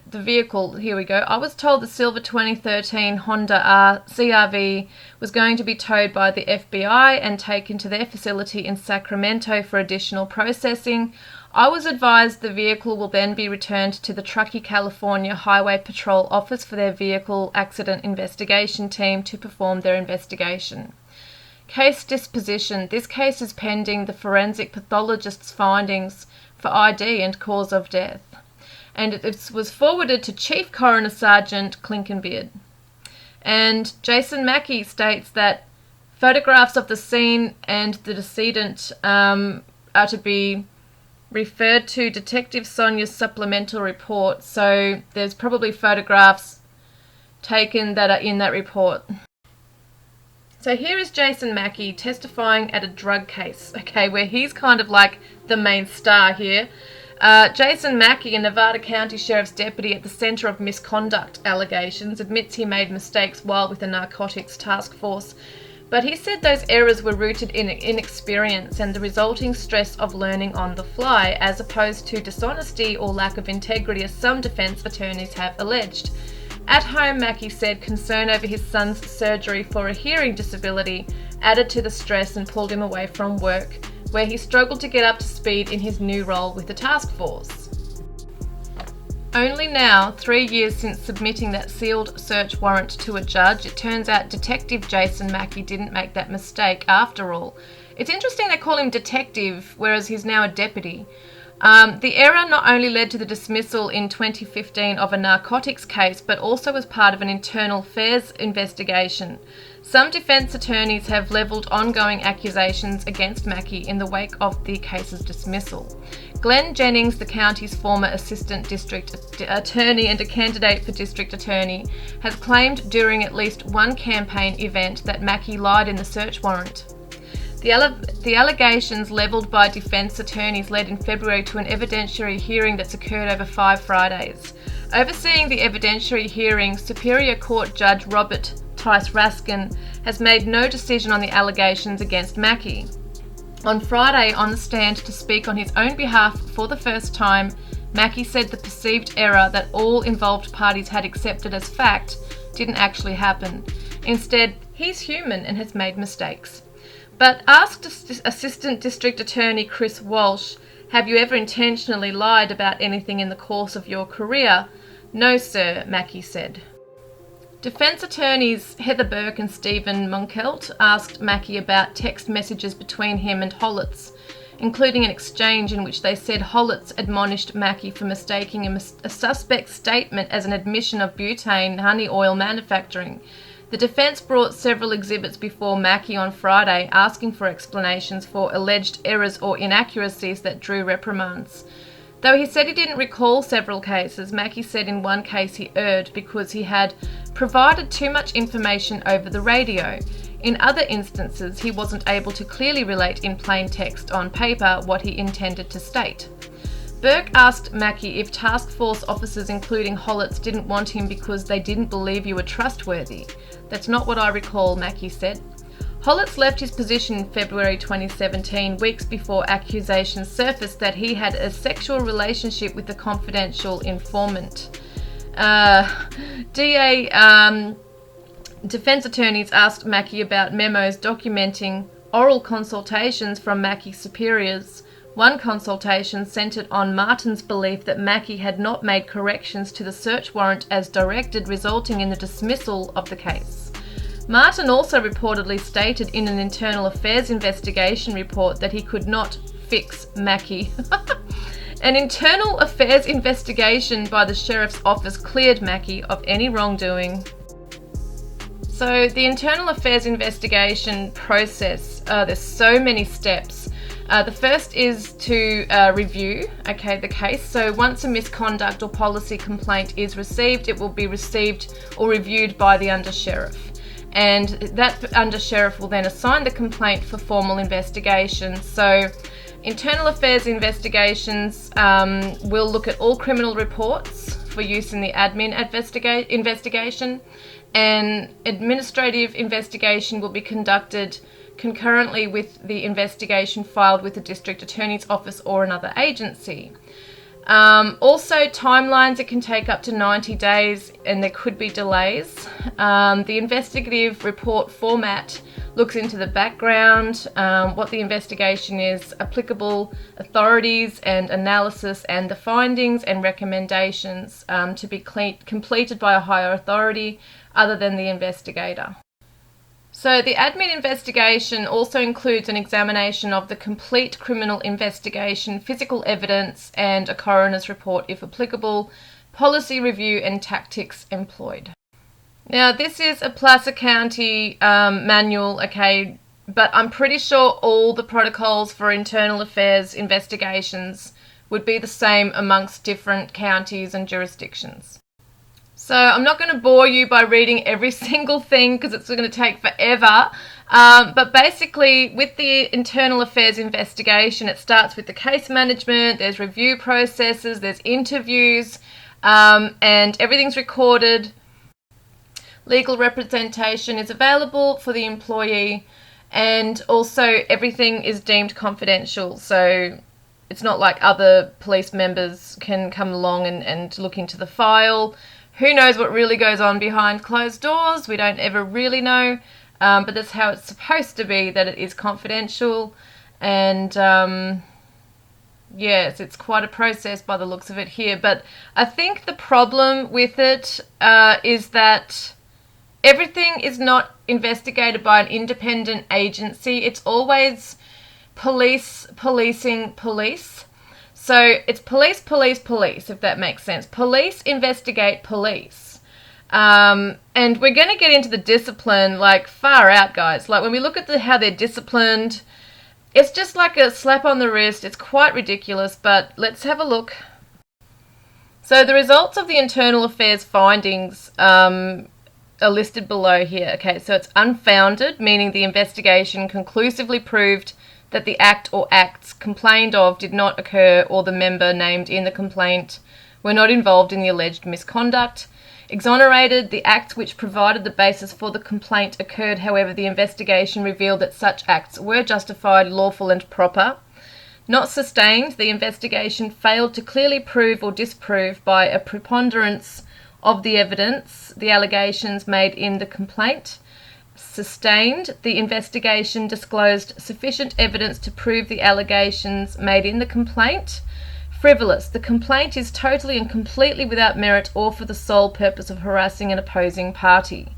the vehicle, here we go. I was told the silver 2013 Honda CRV was going to be towed by the FBI and taken to their facility in Sacramento for additional processing. I was advised the vehicle will then be returned to the Truckee, California Highway Patrol office for their vehicle accident investigation team to perform their investigation. Case disposition. This case is pending the forensic pathologist's findings for ID and cause of death. And it was forwarded to Chief Coroner Sergeant Clinkinbeard. And Jason Mackey states that photographs of the scene and the decedent are to be referred to Detective Sonia's supplemental report. So there's probably photographs taken that are in that report. So here is Jason Mackey testifying at a drug case, where he's kind of like the main star here. Jason Mackey, a Nevada County Sheriff's deputy at the center of misconduct allegations, admits he made mistakes while with the narcotics task force, but he said those errors were rooted in inexperience and the resulting stress of learning on the fly, as opposed to dishonesty or lack of integrity, as some defense attorneys have alleged. At home, Mackey said concern over his son's surgery for a hearing disability added to the stress and pulled him away from work, where he struggled to get up to speed in his new role with the task force. Only now, 3 years since submitting that sealed search warrant to a judge, it turns out Detective Jason Mackey didn't make that mistake after all. It's interesting they call him detective, whereas he's now a deputy. The error not only led to the dismissal in 2015 of a narcotics case, but also was part of an internal affairs investigation. Some defense attorneys have leveled ongoing accusations against Mackey in the wake of the case's dismissal. Glenn Jennings, the county's former assistant district attorney and a candidate for district attorney, has claimed during at least one campaign event that Mackey lied in the search warrant. The allegations levelled by defence attorneys led in February to an evidentiary hearing that's occurred over 5 Fridays. Overseeing the evidentiary hearing, Superior Court Judge Robert Tice Raskin has made no decision on the allegations against Mackey. On Friday, on the stand to speak on his own behalf for the first time, Mackey said the perceived error that all involved parties had accepted as fact didn't actually happen. Instead, he's human and has made mistakes. But asked Assistant District Attorney Chris Walsh, "Have you ever intentionally lied about anything in the course of your career?" "No, sir," Mackey said. Defence attorneys Heather Burke and Stephen Munkelt asked Mackey about text messages between him and Holitz, including an exchange in which they said Holitz admonished Mackey for mistaking a suspect's statement as an admission of butane honey oil manufacturing. The defence brought several exhibits before Mackey on Friday, asking for explanations for alleged errors or inaccuracies that drew reprimands. Though he said he didn't recall several cases, Mackey said in one case he erred because he had provided too much information over the radio. In other instances, he wasn't able to clearly relate in plain text on paper what he intended to state. Burke asked Mackey if task force officers, including Holitz, didn't want him because they didn't believe you were trustworthy. "That's not what I recall," Mackey said. Holitz left his position in February 2017, weeks before accusations surfaced that he had a sexual relationship with a confidential informant. Defense attorneys asked Mackey about memos documenting oral consultations from Mackey's superiors. One consultation centered on Martin's belief that Mackey had not made corrections to the search warrant as directed, resulting in the dismissal of the case. Martin also reportedly stated in an internal affairs investigation report that he could not fix Mackey. An internal affairs investigation by the sheriff's office cleared Mackey of any wrongdoing. So the internal affairs investigation process, there's so many steps. The first is to review, the case. So once a misconduct or policy complaint is received, it will be received or reviewed by the under-sheriff. And that under-sheriff will then assign the complaint for formal investigation. So internal affairs investigations will look at all criminal reports for use in the admin investigation, and administrative investigation will be conducted concurrently with the investigation filed with the District Attorney's Office or another agency. Also, timelines, it can take up to 90 days and there could be delays. The investigative report format looks into the background, what the investigation is, applicable authorities and analysis, and the findings and recommendations to be completed by a higher authority other than the investigator. So the admin investigation also includes an examination of the complete criminal investigation, physical evidence, and a coroner's report if applicable, policy review and tactics employed. Now this is a Placer County manual, but I'm pretty sure all the protocols for internal affairs investigations would be the same amongst different counties and jurisdictions. So I'm not going to bore you by reading every single thing because it's going to take forever. But basically, with the internal affairs investigation, it starts with the case management, there's review processes, there's interviews, and everything's recorded. Legal representation is available for the employee, and also everything is deemed confidential. So it's not like other police members can come along and look into the file. Who knows what really goes on behind closed doors? We don't ever really know, but that's how it's supposed to be, that it is confidential. And yes, it's quite a process by the looks of it here. But I think the problem with it is that everything is not investigated by an independent agency. It's always police policing police. So it's police, if that makes sense. Police investigate police. And we're going to get into the discipline, far out, guys. When we look at how they're disciplined, it's just like a slap on the wrist. It's quite ridiculous, but let's have a look. So the results of the internal affairs findings are listed below here. So it's unfounded, meaning the investigation conclusively proved that the act or acts complained of did not occur, or the member named in the complaint were not involved in the alleged misconduct. Exonerated, the acts which provided the basis for the complaint occurred, however the investigation revealed that such acts were justified, lawful and proper. Not sustained, the investigation failed to clearly prove or disprove by a preponderance of the evidence the allegations made in the complaint. Sustained, the investigation disclosed sufficient evidence to prove the allegations made in the complaint. Frivolous, the complaint is totally and completely without merit or for the sole purpose of harassing an opposing party.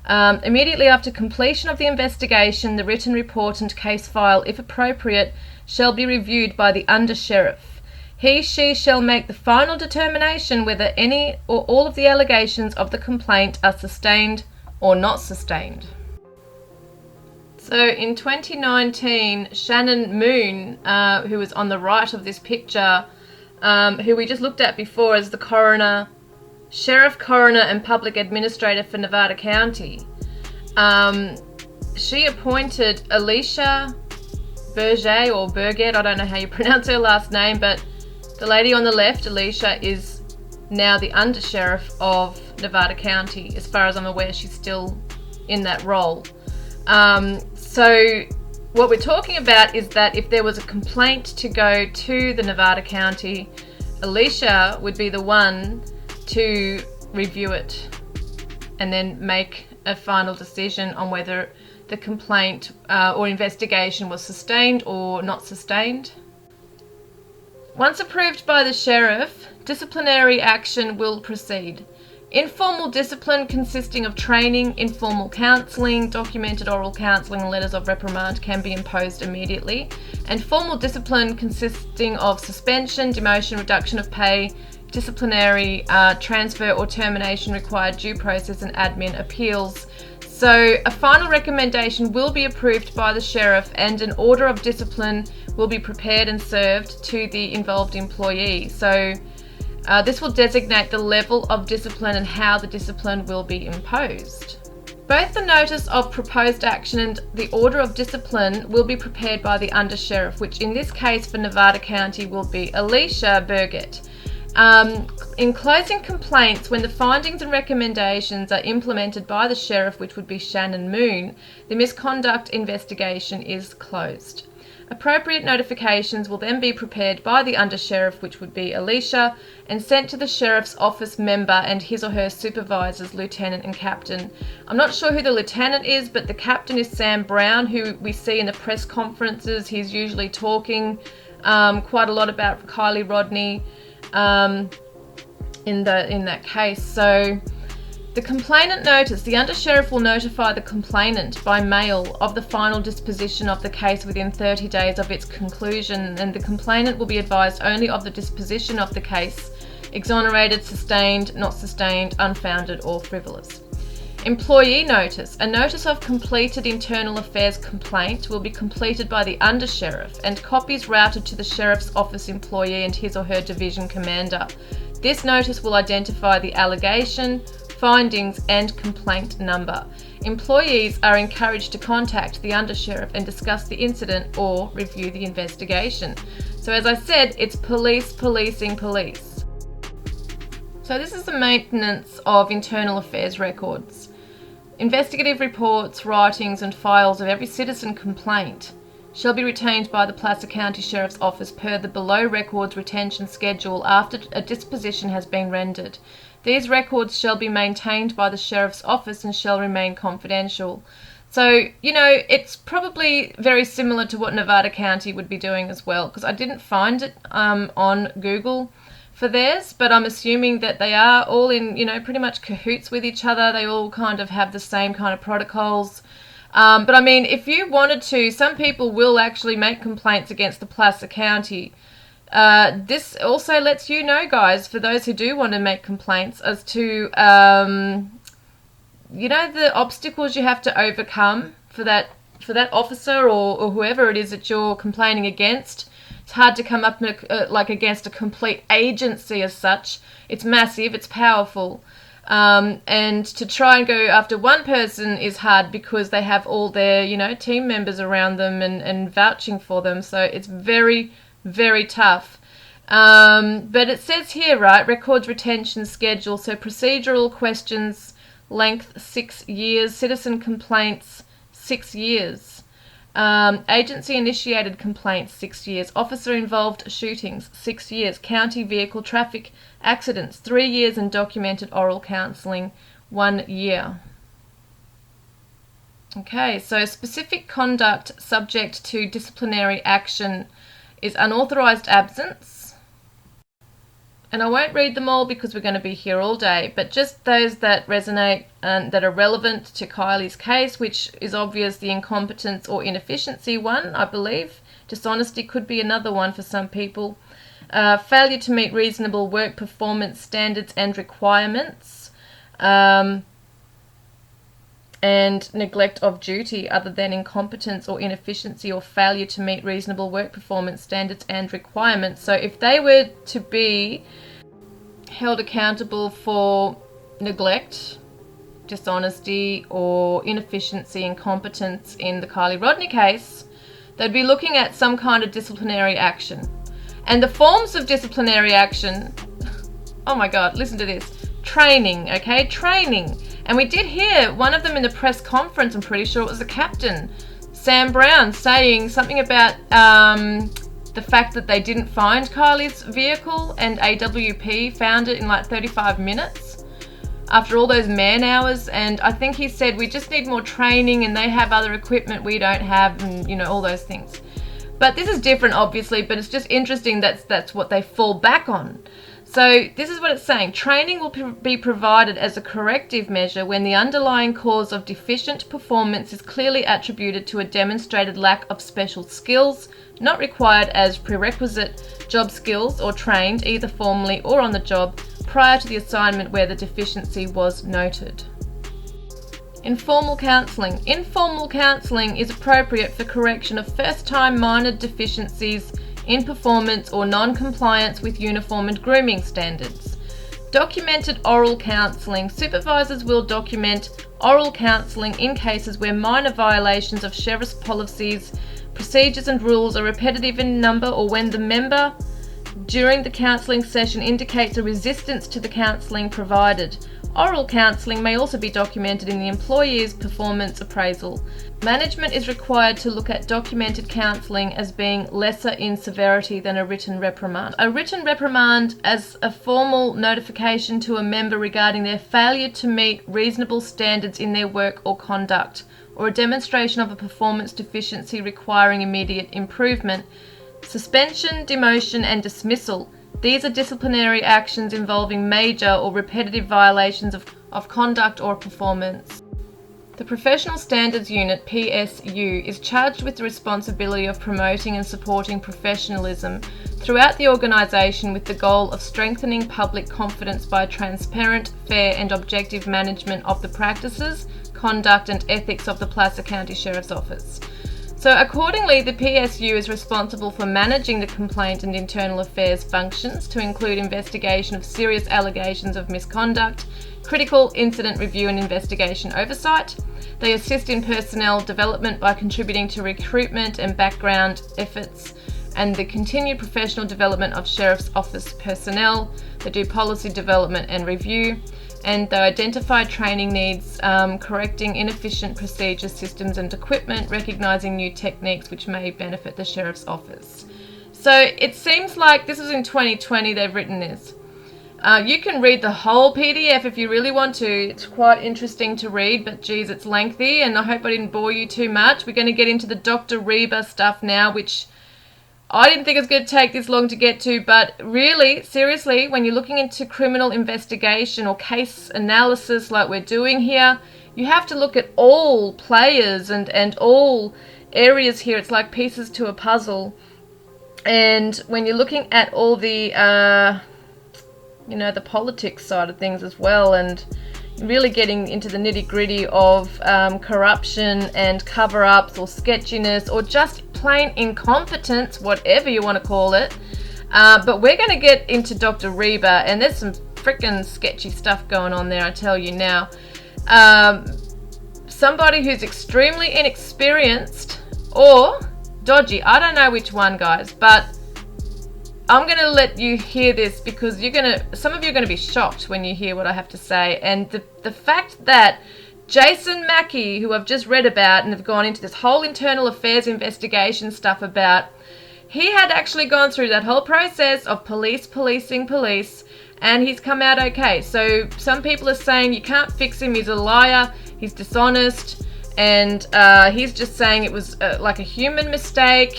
Immediately after completion of the investigation, the written report and case file, if appropriate, shall be reviewed by the under-sheriff. She shall make the final determination whether any or all of the allegations of the complaint are sustained or not sustained. So in 2019, Shannon Moon, who was on the right of this picture, who we just looked at before as the coroner, sheriff, coroner and public administrator for Nevada County, she appointed Alicia Berget or Berget, I don't know how you pronounce her last name, but the lady on the left, Alicia, is now the under-sheriff of Nevada County. As far as I'm aware, she's still in that role. So what we're talking about is that if there was a complaint to go to the Nevada County, Alicia would be the one to review it and then make a final decision on whether the complaint or investigation was sustained or not sustained. Once approved by the sheriff, disciplinary action will proceed. Informal discipline consisting of training, informal counselling, documented oral counselling and letters of reprimand can be imposed immediately, and formal discipline consisting of suspension, demotion, reduction of pay, disciplinary transfer or termination required due process and admin appeals So a final recommendation will be approved by the sheriff, and an order of discipline will be prepared and served to the involved employee. So this will designate the level of discipline and how the discipline will be imposed. Both the notice of proposed action and the order of discipline will be prepared by the undersheriff, which in this case for Nevada County will be Alicia Burgett. In closing complaints, when the findings and recommendations are implemented by the sheriff, which would be Shannon Moon, the misconduct investigation is closed. Appropriate notifications will then be prepared by the undersheriff, which would be Alicia, and sent to the sheriff's office member and his or her supervisors, lieutenant and captain. I'm not sure who the lieutenant is, but the captain is Sam Brown, who we see in the press conferences. He's usually talking quite a lot about Kiely Rodni in that case. So the complainant notice, the undersheriff will notify the complainant by mail of the final disposition of the case within 30 days of its conclusion, and the complainant will be advised only of the disposition of the case: exonerated, sustained, not sustained, unfounded or frivolous. Employee notice. A notice of completed internal affairs complaint will be completed by the undersheriff and copies routed to the sheriff's office employee and his or her division commander. This notice will identify the allegation, findings and complaint number. Employees are encouraged to contact the undersheriff and discuss the incident or review the investigation. So as I said, it's police policing police. So this is the maintenance of internal affairs records. Investigative reports, writings and files of every citizen complaint shall be retained by the Placer County Sheriff's Office per the below records retention schedule after a disposition has been rendered. These records shall be maintained by the Sheriff's Office and shall remain confidential. So, you know, it's probably very similar to what Nevada County would be doing as well, because I didn't find it on Google for theirs, but I'm assuming that they are all in, you know, pretty much cahoots with each other. They all kind of have the same kind of protocols. But I mean, if you wanted to, some people will actually make complaints against the Placer County. This also lets you know, guys, for those who do want to make complaints, as to, you know, the obstacles you have to overcome for that officer or whoever it is that you're complaining against. It's hard to come up like against a complete agency as such. It's massive, it's powerful. And to try and go after one person is hard because they have all their, you know, team members around them and vouching for them. So it's very, very tough. But it says here, right, records retention schedule. So procedural questions, length 6 years. Citizen complaints, 6 years. Agency-initiated complaints, 6 years. Officer-involved shootings, 6 years. County vehicle traffic accidents, 3 years. And documented oral counselling, 1 year. Okay, so specific conduct subject to disciplinary action is unauthorised absence. And I won't read them all because we're going to be here all day, but just those that resonate and that are relevant to Kiely's case, which is obvious, the incompetence or inefficiency one, I believe. Dishonesty could be another one for some people. Failure to meet reasonable work performance standards and requirements. And neglect of duty other than incompetence or inefficiency or failure to meet reasonable work performance standards and requirements. So if they were to be held accountable for neglect, dishonesty or inefficiency, incompetence in the Kiely Rodni case, they'd be looking at some kind of disciplinary action. And the forms of disciplinary action, oh my God, listen to this. Training, okay? Training. And we did hear one of them in the press conference, I'm pretty sure it was the captain, Sam Brown, saying something about the fact that they didn't find Kiely's vehicle and AWP found it in like 35 minutes after all those man hours. And I think he said, we just need more training and they have other equipment we don't have and, you know, all those things. But this is different, obviously, but it's just interesting that's what they fall back on. So this is what it's saying. Training will be provided as a corrective measure when the underlying cause of deficient performance is clearly attributed to a demonstrated lack of special skills, not required as prerequisite job skills or trained either formally or on the job prior to the assignment where the deficiency was noted. Informal counselling. Informal counselling is appropriate for correction of first-time minor deficiencies in performance or non-compliance with uniform and grooming standards. Documented oral counselling. Supervisors will document oral counselling in cases where minor violations of sheriff's policies, procedures and rules are repetitive in number, or when the member during the counselling session indicates a resistance to the counselling provided. Oral counselling may also be documented in the employee's performance appraisal. Management is required to look at documented counselling as being lesser in severity than a written reprimand. A written reprimand as a formal notification to a member regarding their failure to meet reasonable standards in their work or conduct, or a demonstration of a performance deficiency requiring immediate improvement. Suspension, demotion and dismissal. These are disciplinary actions involving major or repetitive violations of conduct or performance. The Professional Standards Unit, PSU, is charged with the responsibility of promoting and supporting professionalism throughout the organisation with the goal of strengthening public confidence by transparent, fair and objective management of the practices, conduct and ethics of the Placer County Sheriff's Office. So accordingly, the PSU is responsible for managing the complaint and internal affairs functions to include investigation of serious allegations of misconduct, critical incident review and investigation oversight. They assist in personnel development by contributing to recruitment and background efforts and the continued professional development of Sheriff's Office personnel. They do policy development and review, and they identify training needs, correcting inefficient procedures, systems and equipment, recognising new techniques which may benefit the Sheriff's Office. So it seems like this is in 2020 they've written this. You can read the whole PDF if you really want to. It's quite interesting to read, but geez, it's lengthy, and I hope I didn't bore you too much. We're going to get into the Dr. Reba stuff now, which I didn't think it was going to take this long to get to, but really, seriously, when you're looking into criminal investigation or case analysis like we're doing here, you have to look at all players and all areas here. It's like pieces to a puzzle. And when you're looking at all the, the politics side of things as well, and really getting into the nitty-gritty of corruption and cover-ups or sketchiness or just plain incompetence, whatever you want to call it. But we're going to get into Dr. Reba, and there's some freaking sketchy stuff going on there, I tell you now. Somebody who's extremely inexperienced or dodgy. I don't know which one, guys, but I'm going to let you hear this because some of you are going to be shocked when you hear what I have to say. And the fact that Jason Mackey, who I've just read about and have gone into this whole internal affairs investigation stuff about, he had actually gone through that whole process of policing police, and he's come out okay. So some people are saying you can't fix him, he's a liar, he's dishonest, and he's just saying it was like a human mistake,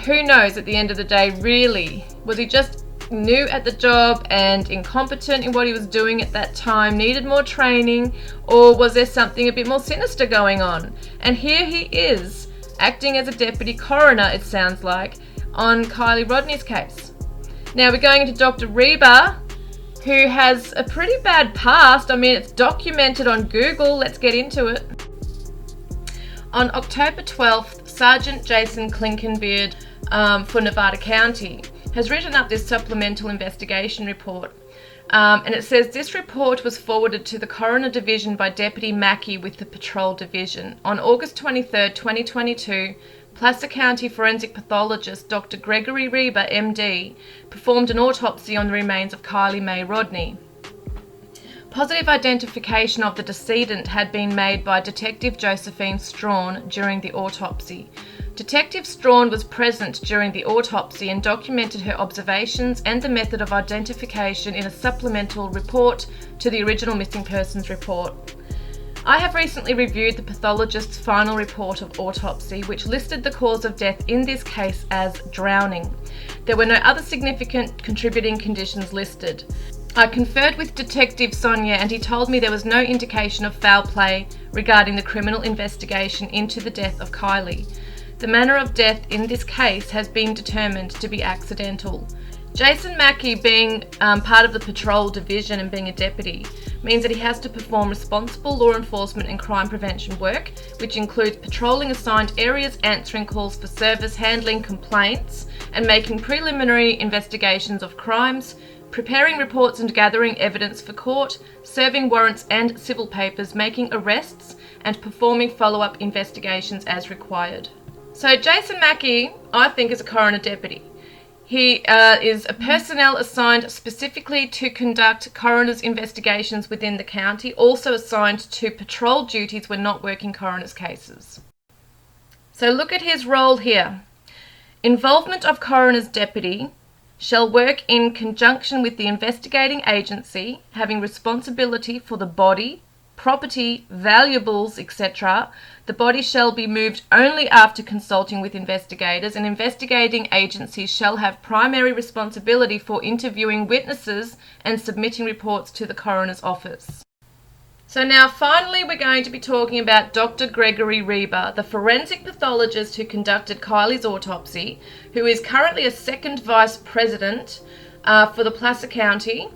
who knows at the end of the day, really? Was he just new at the job and incompetent in what he was doing at that time, needed more training, or was there something a bit more sinister going on? And here he is, acting as a deputy coroner, it sounds like, on Kiely Rodni's case. Now we're going into Dr. Reba, who has a pretty bad past. I mean, it's documented on Google. Let's get into it. On October 12th, Sergeant Jason Clinkinbeard for Nevada County has written up this supplemental investigation report. And it says this report was forwarded to the Coroner Division by Deputy Mackey with the Patrol Division. On August 23rd, 2022, Placer County Forensic Pathologist Dr. Gregory Reba, MD, performed an autopsy on the remains of Kiely May Rodni. Positive identification of the decedent had been made by Detective Josephine Strawn during the autopsy. Detective Strawn was present during the autopsy and documented her observations and the method of identification in a supplemental report to the original missing persons report. I have recently reviewed the pathologist's final report of autopsy, which listed the cause of death in this case as drowning. There were no other significant contributing conditions listed. I conferred with Detective Sonia and he told me there was no indication of foul play regarding the criminal investigation into the death of Kiely. The manner of death in this case has been determined to be accidental. Jason Mackey, being part of the patrol division and being a deputy, means that he has to perform responsible law enforcement and crime prevention work, which includes patrolling assigned areas, answering calls for service, handling complaints, and making preliminary investigations of crimes, preparing reports and gathering evidence for court, serving warrants and civil papers, making arrests, and performing follow-up investigations as required. So Jason Mackey, I think, is a coroner deputy. He is a personnel assigned specifically to conduct coroner's investigations within the county, also assigned to patrol duties when not working coroner's cases. So look at his role here. Involvement of coroner's deputy shall work in conjunction with the investigating agency, having responsibility for the body, property, valuables, etc. The body shall be moved only after consulting with investigators, and investigating agencies shall have primary responsibility for interviewing witnesses and submitting reports to the coroner's office. So now finally we're going to be talking about Dr. Gregory Reber, the forensic pathologist who conducted Kiely's autopsy, who is currently a second vice president for the Placer County.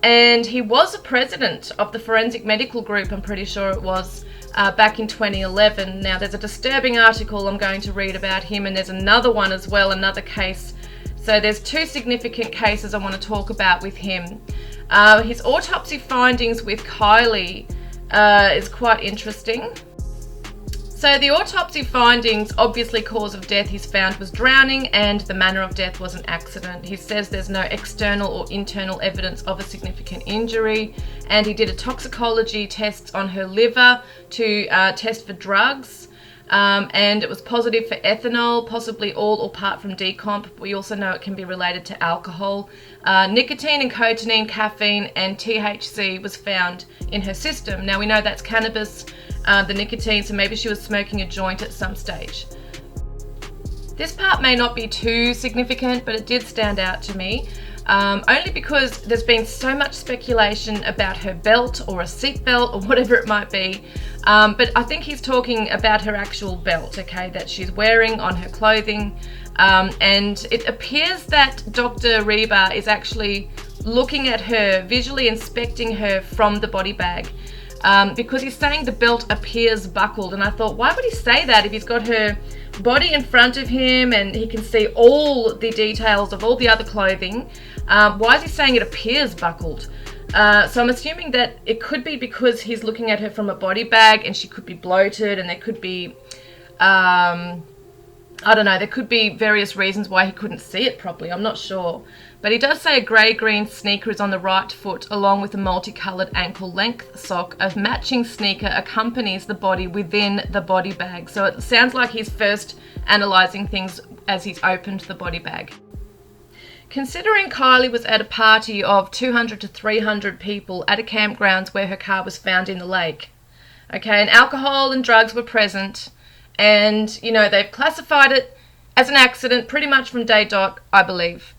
And he was a president of the Forensic Medical Group, I'm pretty sure it was, back in 2011. Now, there's a disturbing article I'm going to read about him, and there's another one as well, another case. So there's two significant cases I want to talk about with him. His autopsy findings with Kiely is quite interesting. So the autopsy findings, obviously cause of death he's found was drowning, and the manner of death was an accident. He says there's no external or internal evidence of a significant injury, and he did a toxicology test on her liver to test for drugs, and it was positive for ethanol, possibly all or part from decomp. We also know it can be related to alcohol. Nicotine and cotinine, caffeine and THC was found in her system. Now we know that's cannabis, the nicotine, so maybe she was smoking a joint at some stage. This part may not be too significant, but it did stand out to me, only because there's been so much speculation about her belt or a seat belt or whatever it might be, but I think he's talking about her actual belt, okay, that she's wearing on her clothing, and it appears that Dr. Reber is actually looking at her, visually inspecting her from the body bag. Because he's saying the belt appears buckled, and I thought, why would he say that if he's got her body in front of him and he can see all the details of all the other clothing? Why is he saying it appears buckled? So I'm assuming that it could be because he's looking at her from a body bag and she could be bloated, and there could be I don't know, there could be various reasons why he couldn't see it properly, I'm not sure. But he does say a grey-green sneaker is on the right foot, along with a multicoloured ankle-length sock. A matching sneaker accompanies the body within the body bag. So it sounds like he's first analysing things as he's opened the body bag. Considering Kiely was at a party of 200 to 300 people at a campgrounds where her car was found in the lake, okay, and alcohol and drugs were present, and, you know, they've classified it as an accident pretty much from day dot, I believe.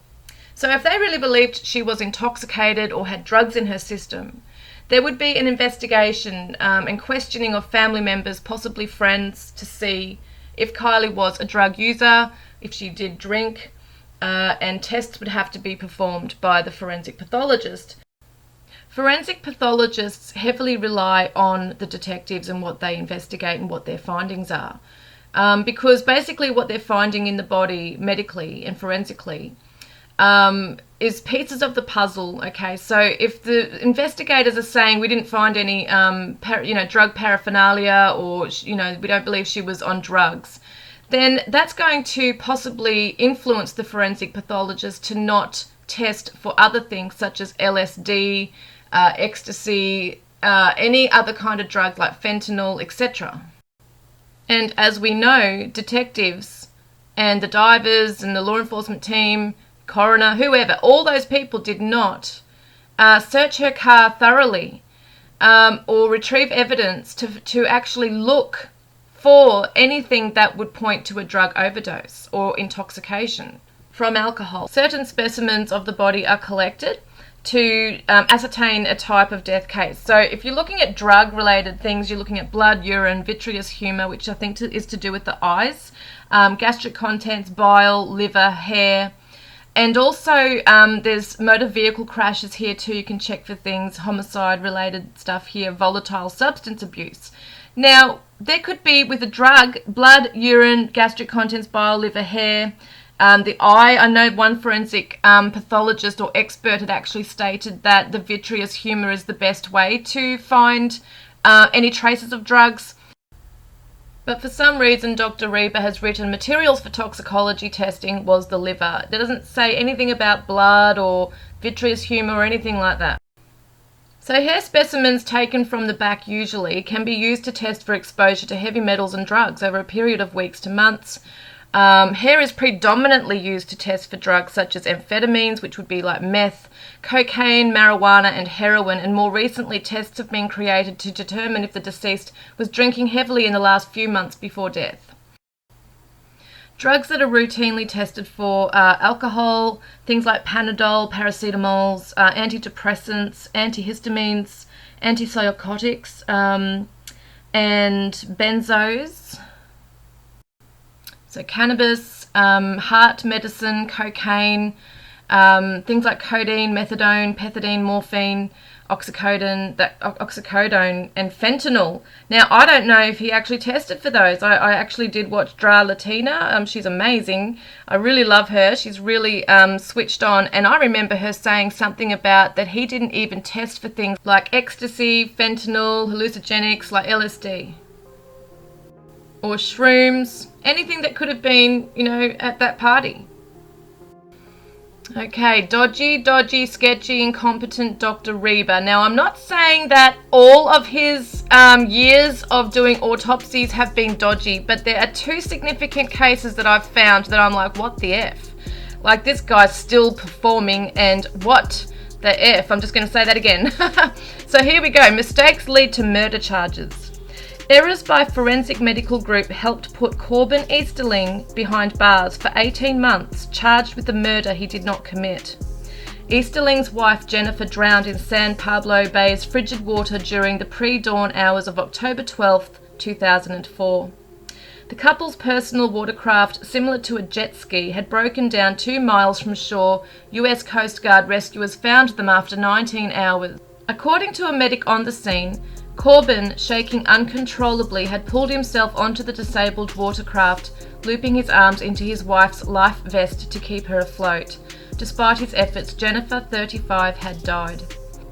So if they really believed she was intoxicated or had drugs in her system, there would be an investigation and questioning of family members, possibly friends, to see if Kiely was a drug user, if she did drink, and tests would have to be performed by the forensic pathologist. Forensic pathologists heavily rely on the detectives and what they investigate and what their findings are. Because basically what they're finding in the body medically and forensically is pieces of the puzzle, okay? So if the investigators are saying we didn't find any, drug paraphernalia, or, we don't believe she was on drugs, then that's going to possibly influence the forensic pathologist to not test for other things such as LSD, ecstasy, any other kind of drug like fentanyl, etc. And as we know, detectives and the divers and the law enforcement team, coroner, whoever, all those people did not search her car thoroughly or retrieve evidence to actually look for anything that would point to a drug overdose or intoxication from alcohol. Certain specimens of the body are collected to ascertain a type of death case. So if you're looking at drug-related things, you're looking at blood, urine, vitreous humour, which I think is to do with the eyes, gastric contents, bile, liver, hair, And also there's motor vehicle crashes here too. You can check for things, homicide related stuff here, volatile substance abuse. Now, there could be with a drug, blood, urine, gastric contents, bile, liver, hair, the eye. I know one forensic pathologist or expert had actually stated that the vitreous humour is the best way to find any traces of drugs. But for some reason, Dr. Reber has written materials for toxicology testing was the liver. It doesn't say anything about blood or vitreous humour or anything like that. So hair specimens taken from the back usually can be used to test for exposure to heavy metals and drugs over a period of weeks to months. Hair is predominantly used to test for drugs such as amphetamines, which would be like meth, cocaine, marijuana and heroin, and more recently tests have been created to determine if the deceased was drinking heavily in the last few months before death. Drugs that are routinely tested for alcohol, things like Panadol, paracetamols, antidepressants, antihistamines, antipsychotics, and benzos. So cannabis, heart medicine, cocaine, things like codeine, methadone, pethidine, morphine, oxycodone, and fentanyl. Now, I don't know if he actually tested for those. I actually did watch Dra Latina. She's amazing. I really love her. She's really switched on. And I remember her saying something about that he didn't even test for things like ecstasy, fentanyl, hallucinogenics like LSD. Or shrooms, anything that could have been, at that party. Okay, dodgy, sketchy, incompetent Dr. Reber. Now, I'm not saying that all of his years of doing autopsies have been dodgy, but there are two significant cases that I've found that I'm like, what the F? Like, this guy's still performing, and what the F? I'm just going to say that again. So here we go. Mistakes lead to murder charges. Errors by forensic medical group helped put Corbin Easterling behind bars for 18 months, charged with the murder he did not commit. Easterling's wife Jennifer drowned in San Pablo Bay's frigid water during the pre-dawn hours of October 12, 2004. The couple's personal watercraft, similar to a jet ski, had broken down 2 miles from shore. US Coast Guard rescuers found them after 19 hours. According to a medic on the scene, Corbin, shaking uncontrollably, had pulled himself onto the disabled watercraft, looping his arms into his wife's life vest to keep her afloat. Despite his efforts, Jennifer, 35, had died.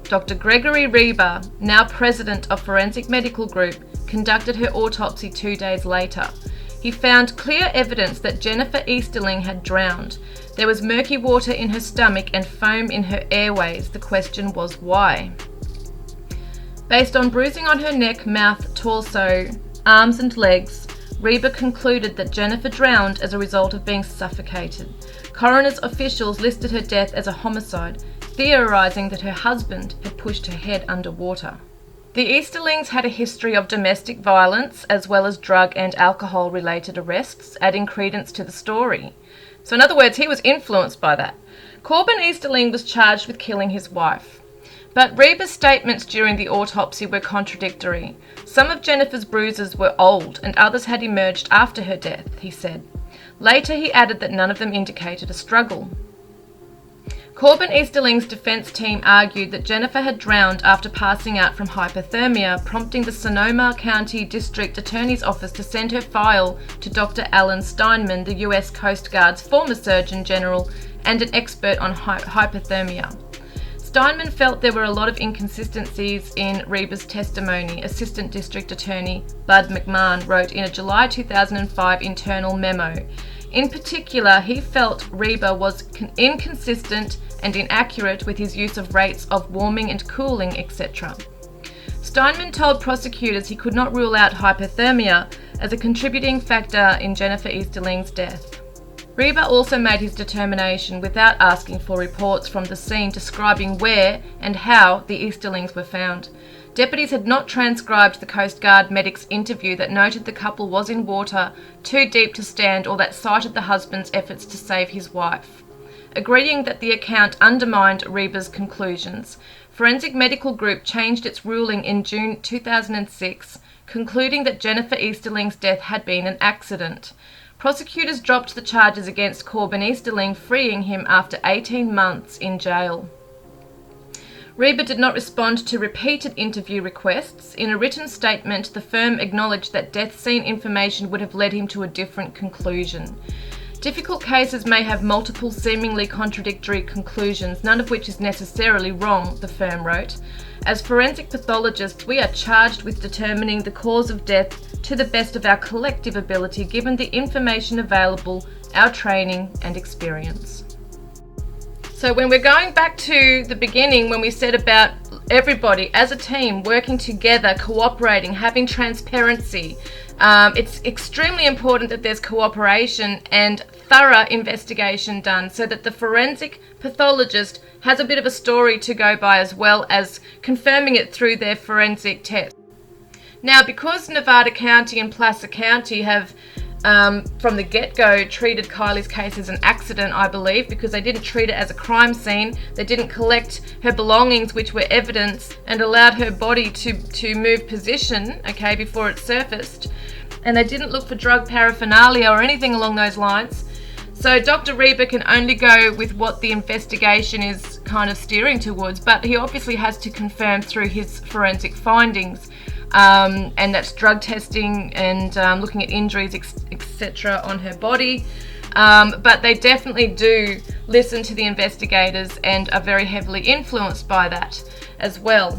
Dr. Gregory Reber, now president of Forensic Medical Group, conducted her autopsy 2 days later. He found clear evidence that Jennifer Easterling had drowned. There was murky water in her stomach and foam in her airways. The question was why? Based on bruising on her neck, mouth, torso, arms and legs, Reber concluded that Jennifer drowned as a result of being suffocated. Coroner's officials listed her death as a homicide, theorising that her husband had pushed her head underwater. The Easterlings had a history of domestic violence as well as drug and alcohol-related arrests, adding credence to the story. So in other words, he was influenced by that. Corbin Easterling was charged with killing his wife. But Reber's statements during the autopsy were contradictory. Some of Jennifer's bruises were old and others had emerged after her death, he said. Later he added that none of them indicated a struggle. Corbin Easterling's defence team argued that Jennifer had drowned after passing out from hypothermia, prompting the Sonoma County District Attorney's Office to send her file to Dr. Alan Steinman, the US Coast Guard's former Surgeon General and an expert on hypothermia. Steinman felt there were a lot of inconsistencies in Reber's testimony, Assistant District Attorney Bud McMahon wrote in a July 2005 internal memo. In particular, he felt Reber was inconsistent and inaccurate with his use of rates of warming and cooling, etc. Steinman told prosecutors he could not rule out hypothermia as a contributing factor in Jennifer Easterling's death. Reber also made his determination without asking for reports from the scene describing where and how the Easterlings were found. Deputies had not transcribed the Coast Guard medic's interview that noted the couple was in water too deep to stand or that cited the husband's efforts to save his wife. Agreeing that the account undermined Reber's conclusions, Forensic Medical Group changed its ruling in June 2006, concluding that Jennifer Easterling's death had been an accident. prosecutors dropped the charges against Corbin Easterling, freeing him after 18 months in jail. Reber did not respond to repeated interview requests. In a written statement, the firm acknowledged that death scene information would have led him to a different conclusion. Difficult cases may have multiple seemingly contradictory conclusions, none of which is necessarily wrong, the firm wrote. As forensic pathologists, we are charged with determining the cause of death to the best of our collective ability, given the information available, our training and experience. So when we're going back to the beginning, when we said about everybody as a team working together, cooperating, having transparency, it's extremely important that there's cooperation and thorough investigation done so that the forensic pathologist has a bit of a story to go by as well as confirming it through their forensic test. Now, because Nevada County and Placer County have from the get-go treated Kiely's case as an accident, I believe, because they didn't treat it as a crime scene. They didn't collect her belongings, which were evidence, and allowed her body to move position, okay, before it surfaced. And they didn't look for drug paraphernalia or anything along those lines. So Dr. Reber can only go with what the investigation is kind of steering towards, but he obviously has to confirm through his forensic findings. And that's drug testing and looking at injuries, etc. on her body. But they definitely do listen to the investigators and are very heavily influenced by that as well.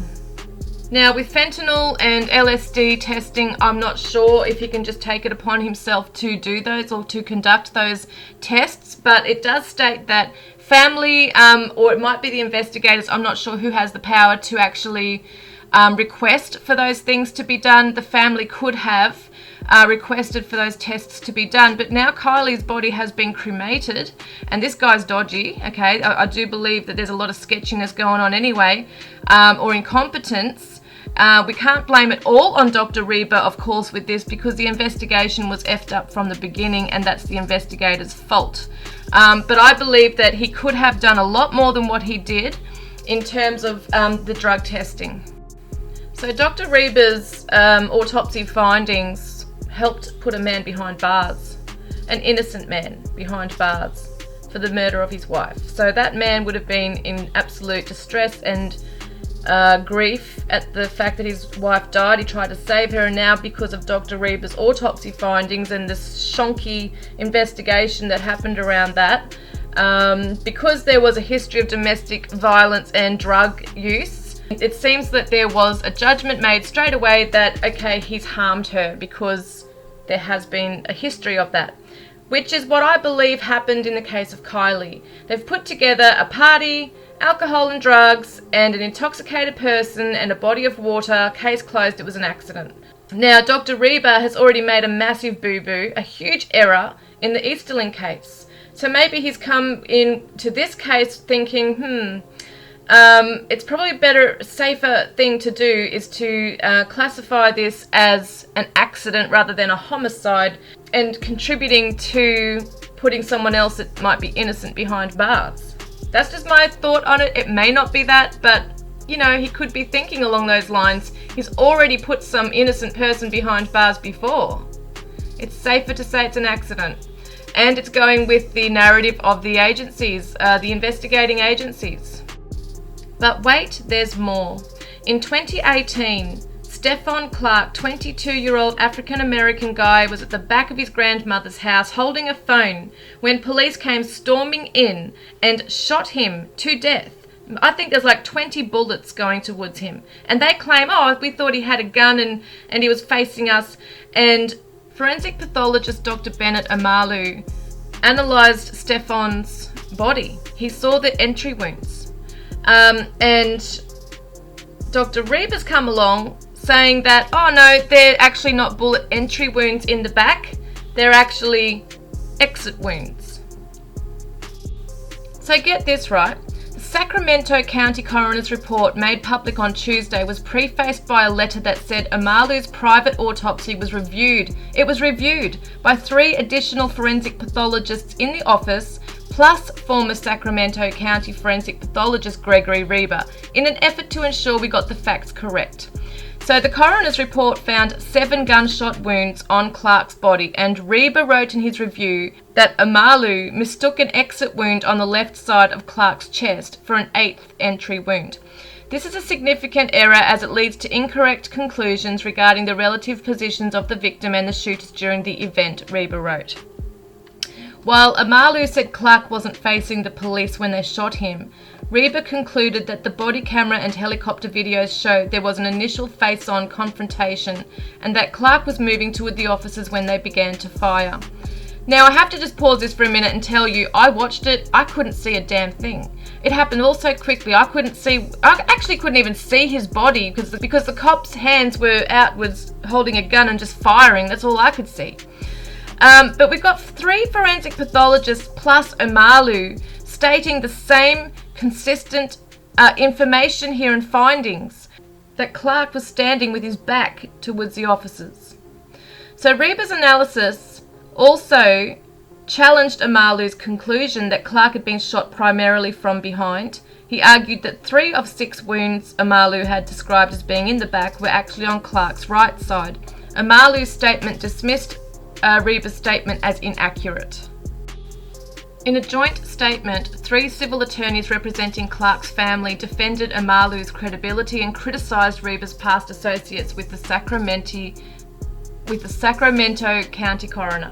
Now, with fentanyl and LSD testing, I'm not sure if he can just take it upon himself to do those or to conduct those tests, but it does state that family, or it might be the investigators, I'm not sure who has the power to actually request for those things to be done. The family could have requested for those tests to be done, but now Kiely's body has been cremated, and this guy's dodgy, okay? I do believe that there's a lot of sketchiness going on anyway, or incompetence. We can't blame it all on Dr. Reber, of course, with this, because the investigation was effed up from the beginning, and that's the investigator's fault. But I believe that he could have done a lot more than what he did in terms of the drug testing. So Dr. Reber's autopsy findings helped put a man behind bars, an innocent man behind bars, for the murder of his wife. So that man would have been in absolute distress and grief at the fact that his wife died. He tried to save her, and now because of Dr. Reber's autopsy findings and this shonky investigation that happened around that, because there was a history of domestic violence and drug use, it seems that there was a judgment made straight away that, okay, he's harmed her because there has been a history of that, which is what I believe happened in the case of Kiely. They've put together a party, alcohol and drugs, and an intoxicated person and a body of water. Case closed, it was an accident. Now, Dr. Reber has already made a massive boo-boo, a huge error in the Easterling case. So maybe he's come into this case thinking, it's probably a safer thing to do is to classify this as an accident rather than a homicide, and contributing to putting someone else that might be innocent behind bars. That's just my thought on it. It may not be that, but you know, he could be thinking along those lines. He's already put some innocent person behind bars before. It's safer to say it's an accident. And it's going with the narrative of the agencies, the investigating agencies. But wait, there's more. In 2018, Stephon Clark, 22-year-old African-American guy, was at the back of his grandmother's house holding a phone when police came storming in and shot him to death. I think there's like 20 bullets going towards him. And they claim, oh, we thought he had a gun and he was facing us. And forensic pathologist Dr. Bennett Amalu analysed Stephon's body. He saw the entry wounds. And Dr. Reber's come along saying that, oh no, they're actually not bullet entry wounds in the back, they're actually exit wounds. So get this right, the Sacramento County Coroner's Report made public on Tuesday was prefaced by a letter that said Amalu's private autopsy was reviewed. It was reviewed by 3 additional forensic pathologists in the office plus former Sacramento County Forensic Pathologist Gregory Reba, in an effort to ensure we got the facts correct. So the coroner's report found 7 gunshot wounds on Clark's body, and Reba wrote in his review that Amalu mistook an exit wound on the left side of Clark's chest for an 8th entry wound. This is a significant error as it leads to incorrect conclusions regarding the relative positions of the victim and the shooters during the event, Reba wrote. While Amalu said Clark wasn't facing the police when they shot him, Reba concluded that the body camera and helicopter videos showed there was an initial face-on confrontation and that Clark was moving toward the officers when they began to fire. Now, I have to just pause this for a minute and tell you, I watched it, I couldn't see a damn thing. It happened all so quickly, I actually couldn't even see his body because the cop's hands were outwards holding a gun and just firing, that's all I could see. But we've got 3 forensic pathologists plus Amalu stating the same consistent information here and findings, that Clark was standing with his back towards the officers. So Reba's analysis also challenged Amalu's conclusion that Clark had been shot primarily from behind. He argued that 3 of 6 wounds Amalu had described as being in the back were actually on Clark's right side. Amalu's statement dismissed Reba's statement as inaccurate. In a joint statement, 3 civil attorneys representing Clark's family defended Amalu's credibility and criticised Reba's past associates with the Sacramento County Coroner.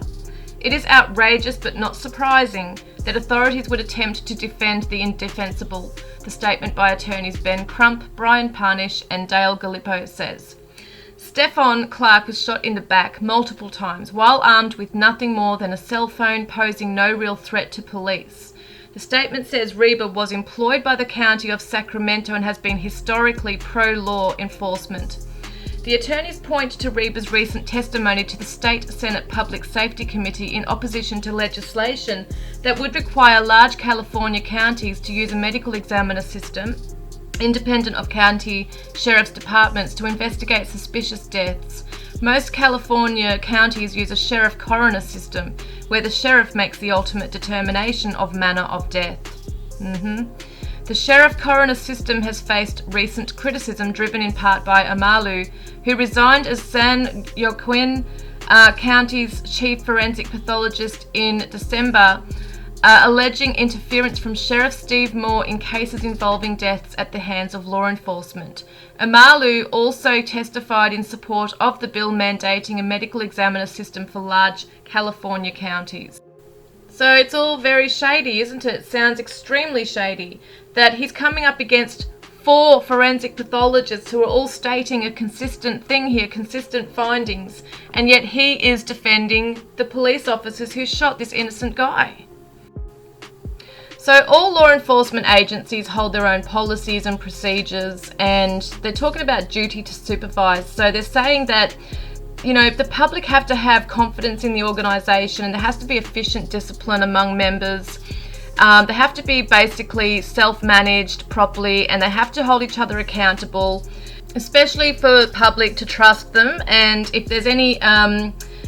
It is outrageous but not surprising that authorities would attempt to defend the indefensible, the statement by attorneys Ben Crump, Brian Parnish and Dale Gallipo says. Stephon Clark was shot in the back multiple times while armed with nothing more than a cell phone, posing no real threat to police. The statement says Reba was employed by the County of Sacramento and has been historically pro-law enforcement. The attorneys point to Reba's recent testimony to the State Senate Public Safety Committee in opposition to legislation that would require large California counties to use a medical examiner system independent of county sheriff's departments to investigate suspicious deaths. Most California counties use a sheriff-coroner system where the sheriff makes the ultimate determination of manner of death. The sheriff-coroner system has faced recent criticism driven in part by Amalu, who resigned as San Joaquin County's chief forensic pathologist in December, alleging interference from Sheriff Steve Moore in cases involving deaths at the hands of law enforcement. Amalu also testified in support of the bill mandating a medical examiner system for large California counties. So it's all very shady, isn't it? It sounds extremely shady that he's coming up against 4 forensic pathologists who are all stating a consistent thing here, consistent findings, and yet he is defending the police officers who shot this innocent guy. So all law enforcement agencies hold their own policies and procedures, and they're talking about duty to supervise. So they're saying that, you know, the public have to have confidence in the organisation, and there has to be efficient discipline among members. They have to be basically self-managed properly, and they have to hold each other accountable, especially for the public to trust them. And if there's any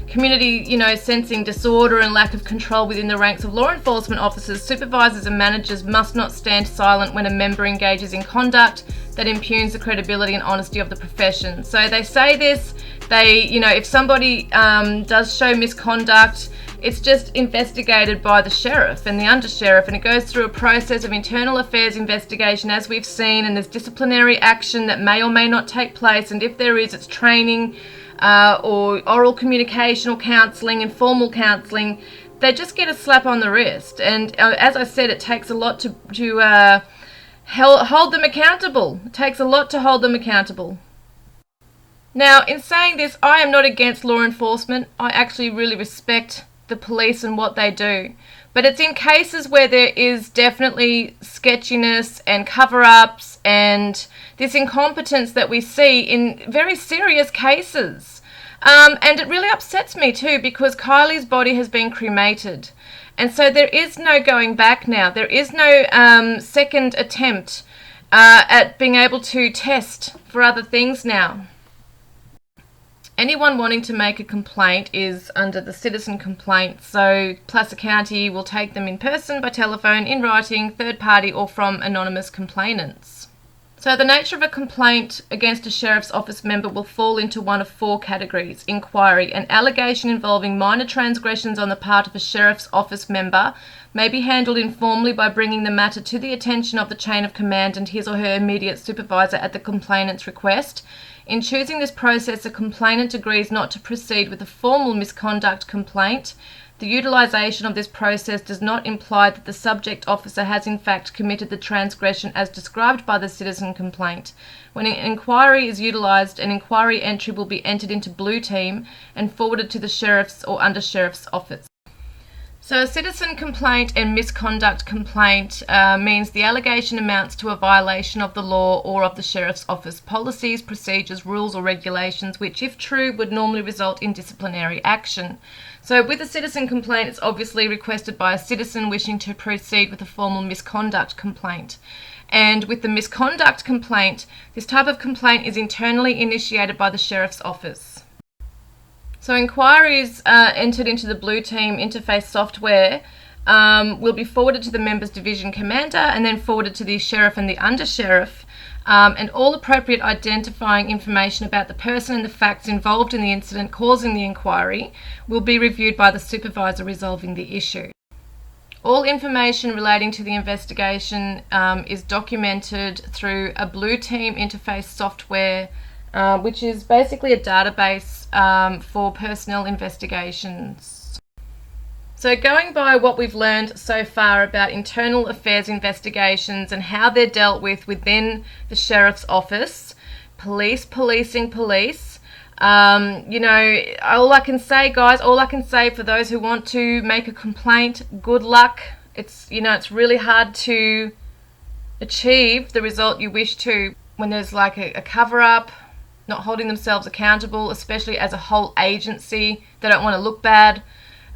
community, sensing disorder and lack of control within the ranks of law enforcement officers, supervisors and managers must not stand silent when a member engages in conduct that impugns the credibility and honesty of the profession. So they say this, if somebody does show misconduct, it's just investigated by the sheriff and the undersheriff, and it goes through a process of internal affairs investigation, as we've seen, and there's disciplinary action that may or may not take place, and if there is, it's training, or oral communication or counselling, informal counselling. They just get a slap on the wrist, and as I said, it takes a lot to hold them accountable. It takes a lot to hold them accountable. Now, in saying this, I am not against law enforcement. I actually really respect the police and what they do. But it's in cases where there is definitely sketchiness and cover-ups and this incompetence that we see in very serious cases. And it really upsets me too, because Kiely's body has been cremated. And so there is no going back now. There is no second attempt at being able to test for other things now. Anyone wanting to make a complaint is under the citizen complaint, so Placer County will take them in person, by telephone, in writing, third party, or from anonymous complainants. So the nature of a complaint against a Sheriff's Office member will fall into one of four categories: inquiry. An allegation involving minor transgressions on the part of a Sheriff's Office member may be handled informally by bringing the matter to the attention of the chain of command and his or her immediate supervisor at the complainant's request. In choosing this process, a complainant agrees not to proceed with a formal misconduct complaint. The utilisation of this process does not imply that the subject officer has in fact committed the transgression as described by the citizen complaint. When an inquiry is utilised, an inquiry entry will be entered into Blue Team and forwarded to the Sheriff's or Under-Sheriff's office. So a citizen complaint and misconduct complaint means the allegation amounts to a violation of the law or of the Sheriff's Office policies, procedures, rules or regulations, which, if true, would normally result in disciplinary action. So with a citizen complaint, it's obviously requested by a citizen wishing to proceed with a formal misconduct complaint. And with the misconduct complaint, this type of complaint is internally initiated by the Sheriff's Office. So inquiries entered into the Blue Team interface software will be forwarded to the member's division commander and then forwarded to the sheriff and the under-sheriff, and all appropriate identifying information about the person and the facts involved in the incident causing the inquiry will be reviewed by the supervisor resolving the issue. All information relating to the investigation is documented through a Blue Team interface software, which is basically a database for personnel investigations. So going by what we've learned so far about internal affairs investigations and how they're dealt with within the Sheriff's Office, policing police, you know, all I can say, guys, all I can say for those who want to make a complaint, good luck. It's, you know, it's really hard to achieve the result you wish to when there's like a cover-up, not holding themselves accountable, especially as a whole agency. They don't want to look bad,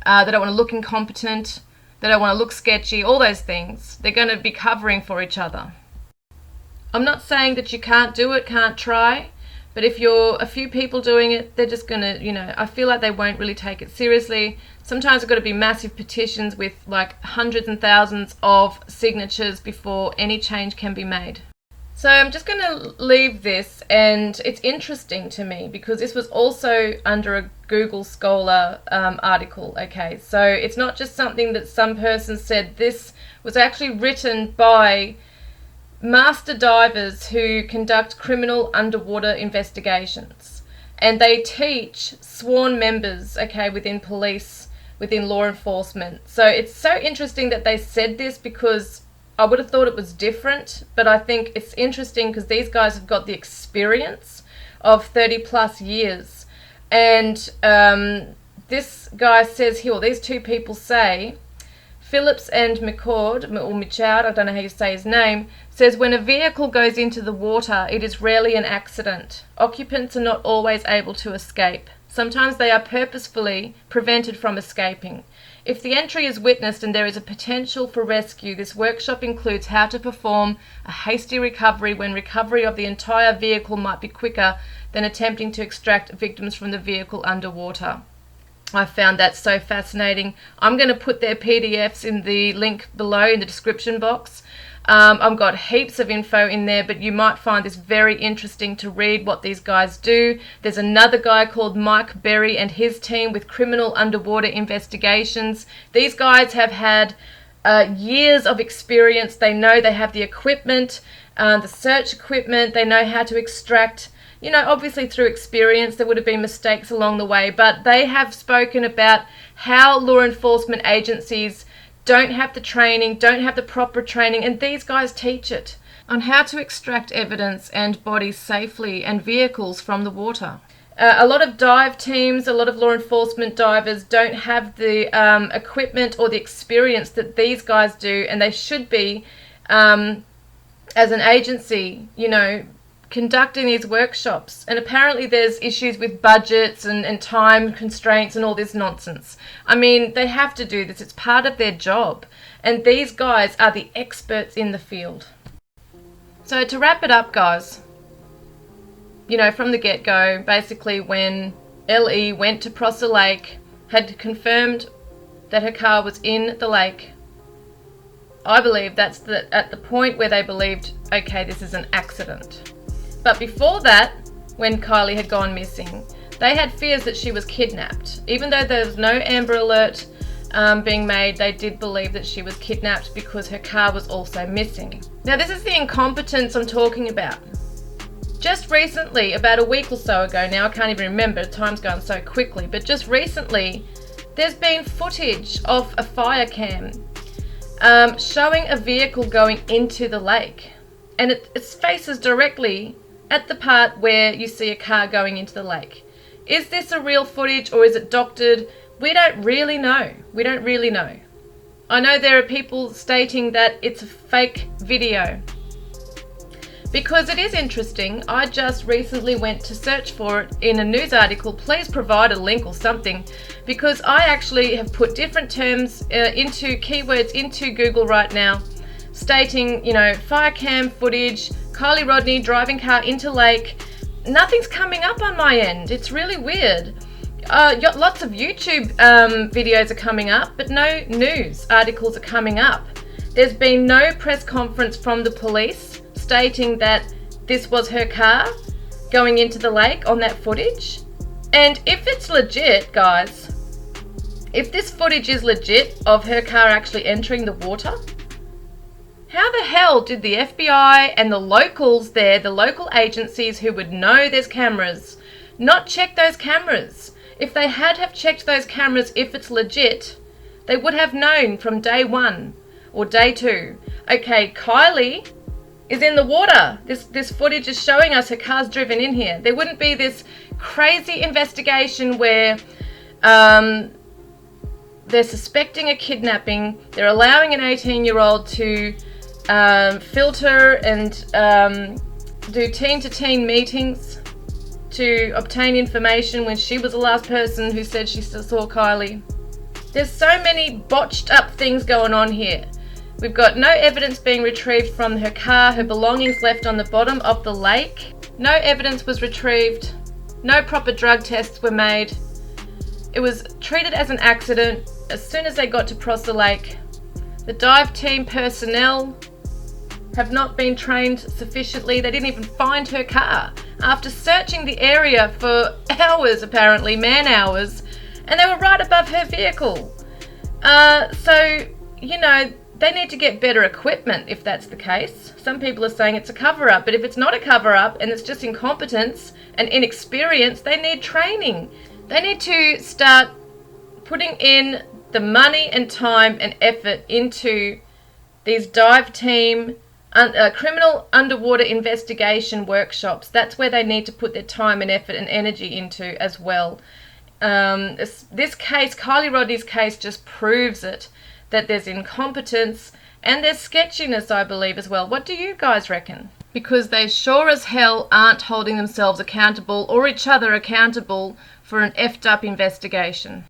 they don't want to look incompetent, they don't want to look sketchy, all those things. They're going to be covering for each other. I'm not saying that you can't do it, can't try, but if you're a few people doing it, they're just going to, you know, I feel like they won't really take it seriously. Sometimes it's got to be massive petitions with like hundreds and thousands of signatures before any change can be made. So I'm just going to leave this, and it's interesting to me because this was also under a Google Scholar article, okay? So it's not just something that some person said. This was actually written by master divers who conduct criminal underwater investigations. And they teach sworn members, okay, within police, within law enforcement. So it's so interesting that they said this because I would have thought it was different, but I think it's interesting because these guys have got the experience of 30 plus years. And this guy says here, or these two people say, Phillips and McCord, or Michaud, I don't know how you say his name, says when a vehicle goes into the water, it is rarely an accident. Occupants are not always able to escape. Sometimes they are purposefully prevented from escaping. If the entry is witnessed and there is a potential for rescue, this workshop includes how to perform a hasty recovery when recovery of the entire vehicle might be quicker than attempting to extract victims from the vehicle underwater. I found that so fascinating. I'm going to put their PDFs in the link below in the description box. I've got heaps of info in there, but you might find this very interesting to read what these guys do. There's another guy called Mike Berry and his team with criminal underwater investigations. These guys have had years of experience. They know they have the equipment, the search equipment. They know how to extract. You know, obviously through experience there would have been mistakes along the way, but they have spoken about how law enforcement agencies don't have the training, don't have the proper training, and these guys teach it on how to extract evidence and bodies safely and vehicles from the water. A lot of dive teams, a lot of law enforcement divers don't have the equipment or the experience that these guys do, and they should be, as an agency, you know, conducting these workshops. And apparently there's issues with budgets and time constraints and all this nonsense. I mean, they have to do this. It's part of their job. And these guys are the experts in the field. So to wrap it up, guys, you know, from the get-go, basically when LE went to Prosser Lake, had confirmed that her car was in the lake. I believe that's at the point where they believed, okay, this is an accident. But before that, when Kiely had gone missing, they had fears that she was kidnapped. Even though there was no Amber Alert being made, they did believe that she was kidnapped because her car was also missing. Now, this is the incompetence I'm talking about. Just recently, about a week or so ago now, I can't even remember, time's gone so quickly, but just recently, there's been footage of a fire cam showing a vehicle going into the lake. And it faces directly at the part where you see a car going into the lake. Is this a real footage or is it doctored? We don't really know. We don't really know. I know there are people stating that it's a fake video. Because it is interesting, I just recently went to search for it in a news article. Please provide a link or something, because I actually have put different terms into keywords into Google right now, stating, you know, fire cam footage, Kiely Rodni driving car into lake. Nothing's coming up on my end. It's really weird. Lots of YouTube videos are coming up, but no news articles are coming up. There's been no press conference from the police stating that this was her car going into the lake on that footage. And if it's legit, guys, if this footage is legit of her car actually entering the water, how the hell did the FBI and the locals there, the local agencies who would know there's cameras, not check those cameras? If they had have checked those cameras, if it's legit, they would have known from day one or day two, okay, Kiely is in the water. This footage is showing us her car's driven in here. There wouldn't be this crazy investigation where they're suspecting a kidnapping, they're allowing an 18-year-old to filter and do teen-to-teen meetings to obtain information when she was the last person who said she saw Kiely. There's so many botched up things going on here. We've got no evidence being retrieved from her car, her belongings left on the bottom of the lake. No evidence was retrieved. No proper drug tests were made. It was treated as an accident as soon as they got to Prosser Lake. The dive team personnel have not been trained sufficiently. They didn't even find her car after searching the area for hours, apparently, man hours, and they were right above her vehicle. So, you know, they need to get better equipment if that's the case. Some people are saying it's a cover-up, but if it's not a cover-up and it's just incompetence and inexperience, they need training. They need to start putting in the money and time and effort into these dive team criminal underwater investigation workshops. That's where they need to put their time and effort and energy into as well. This case, Kiely Rodni's case, just proves it, that there's incompetence and there's sketchiness, I believe, as well. What do you guys reckon? Because they sure as hell aren't holding themselves accountable or each other accountable for an effed up investigation.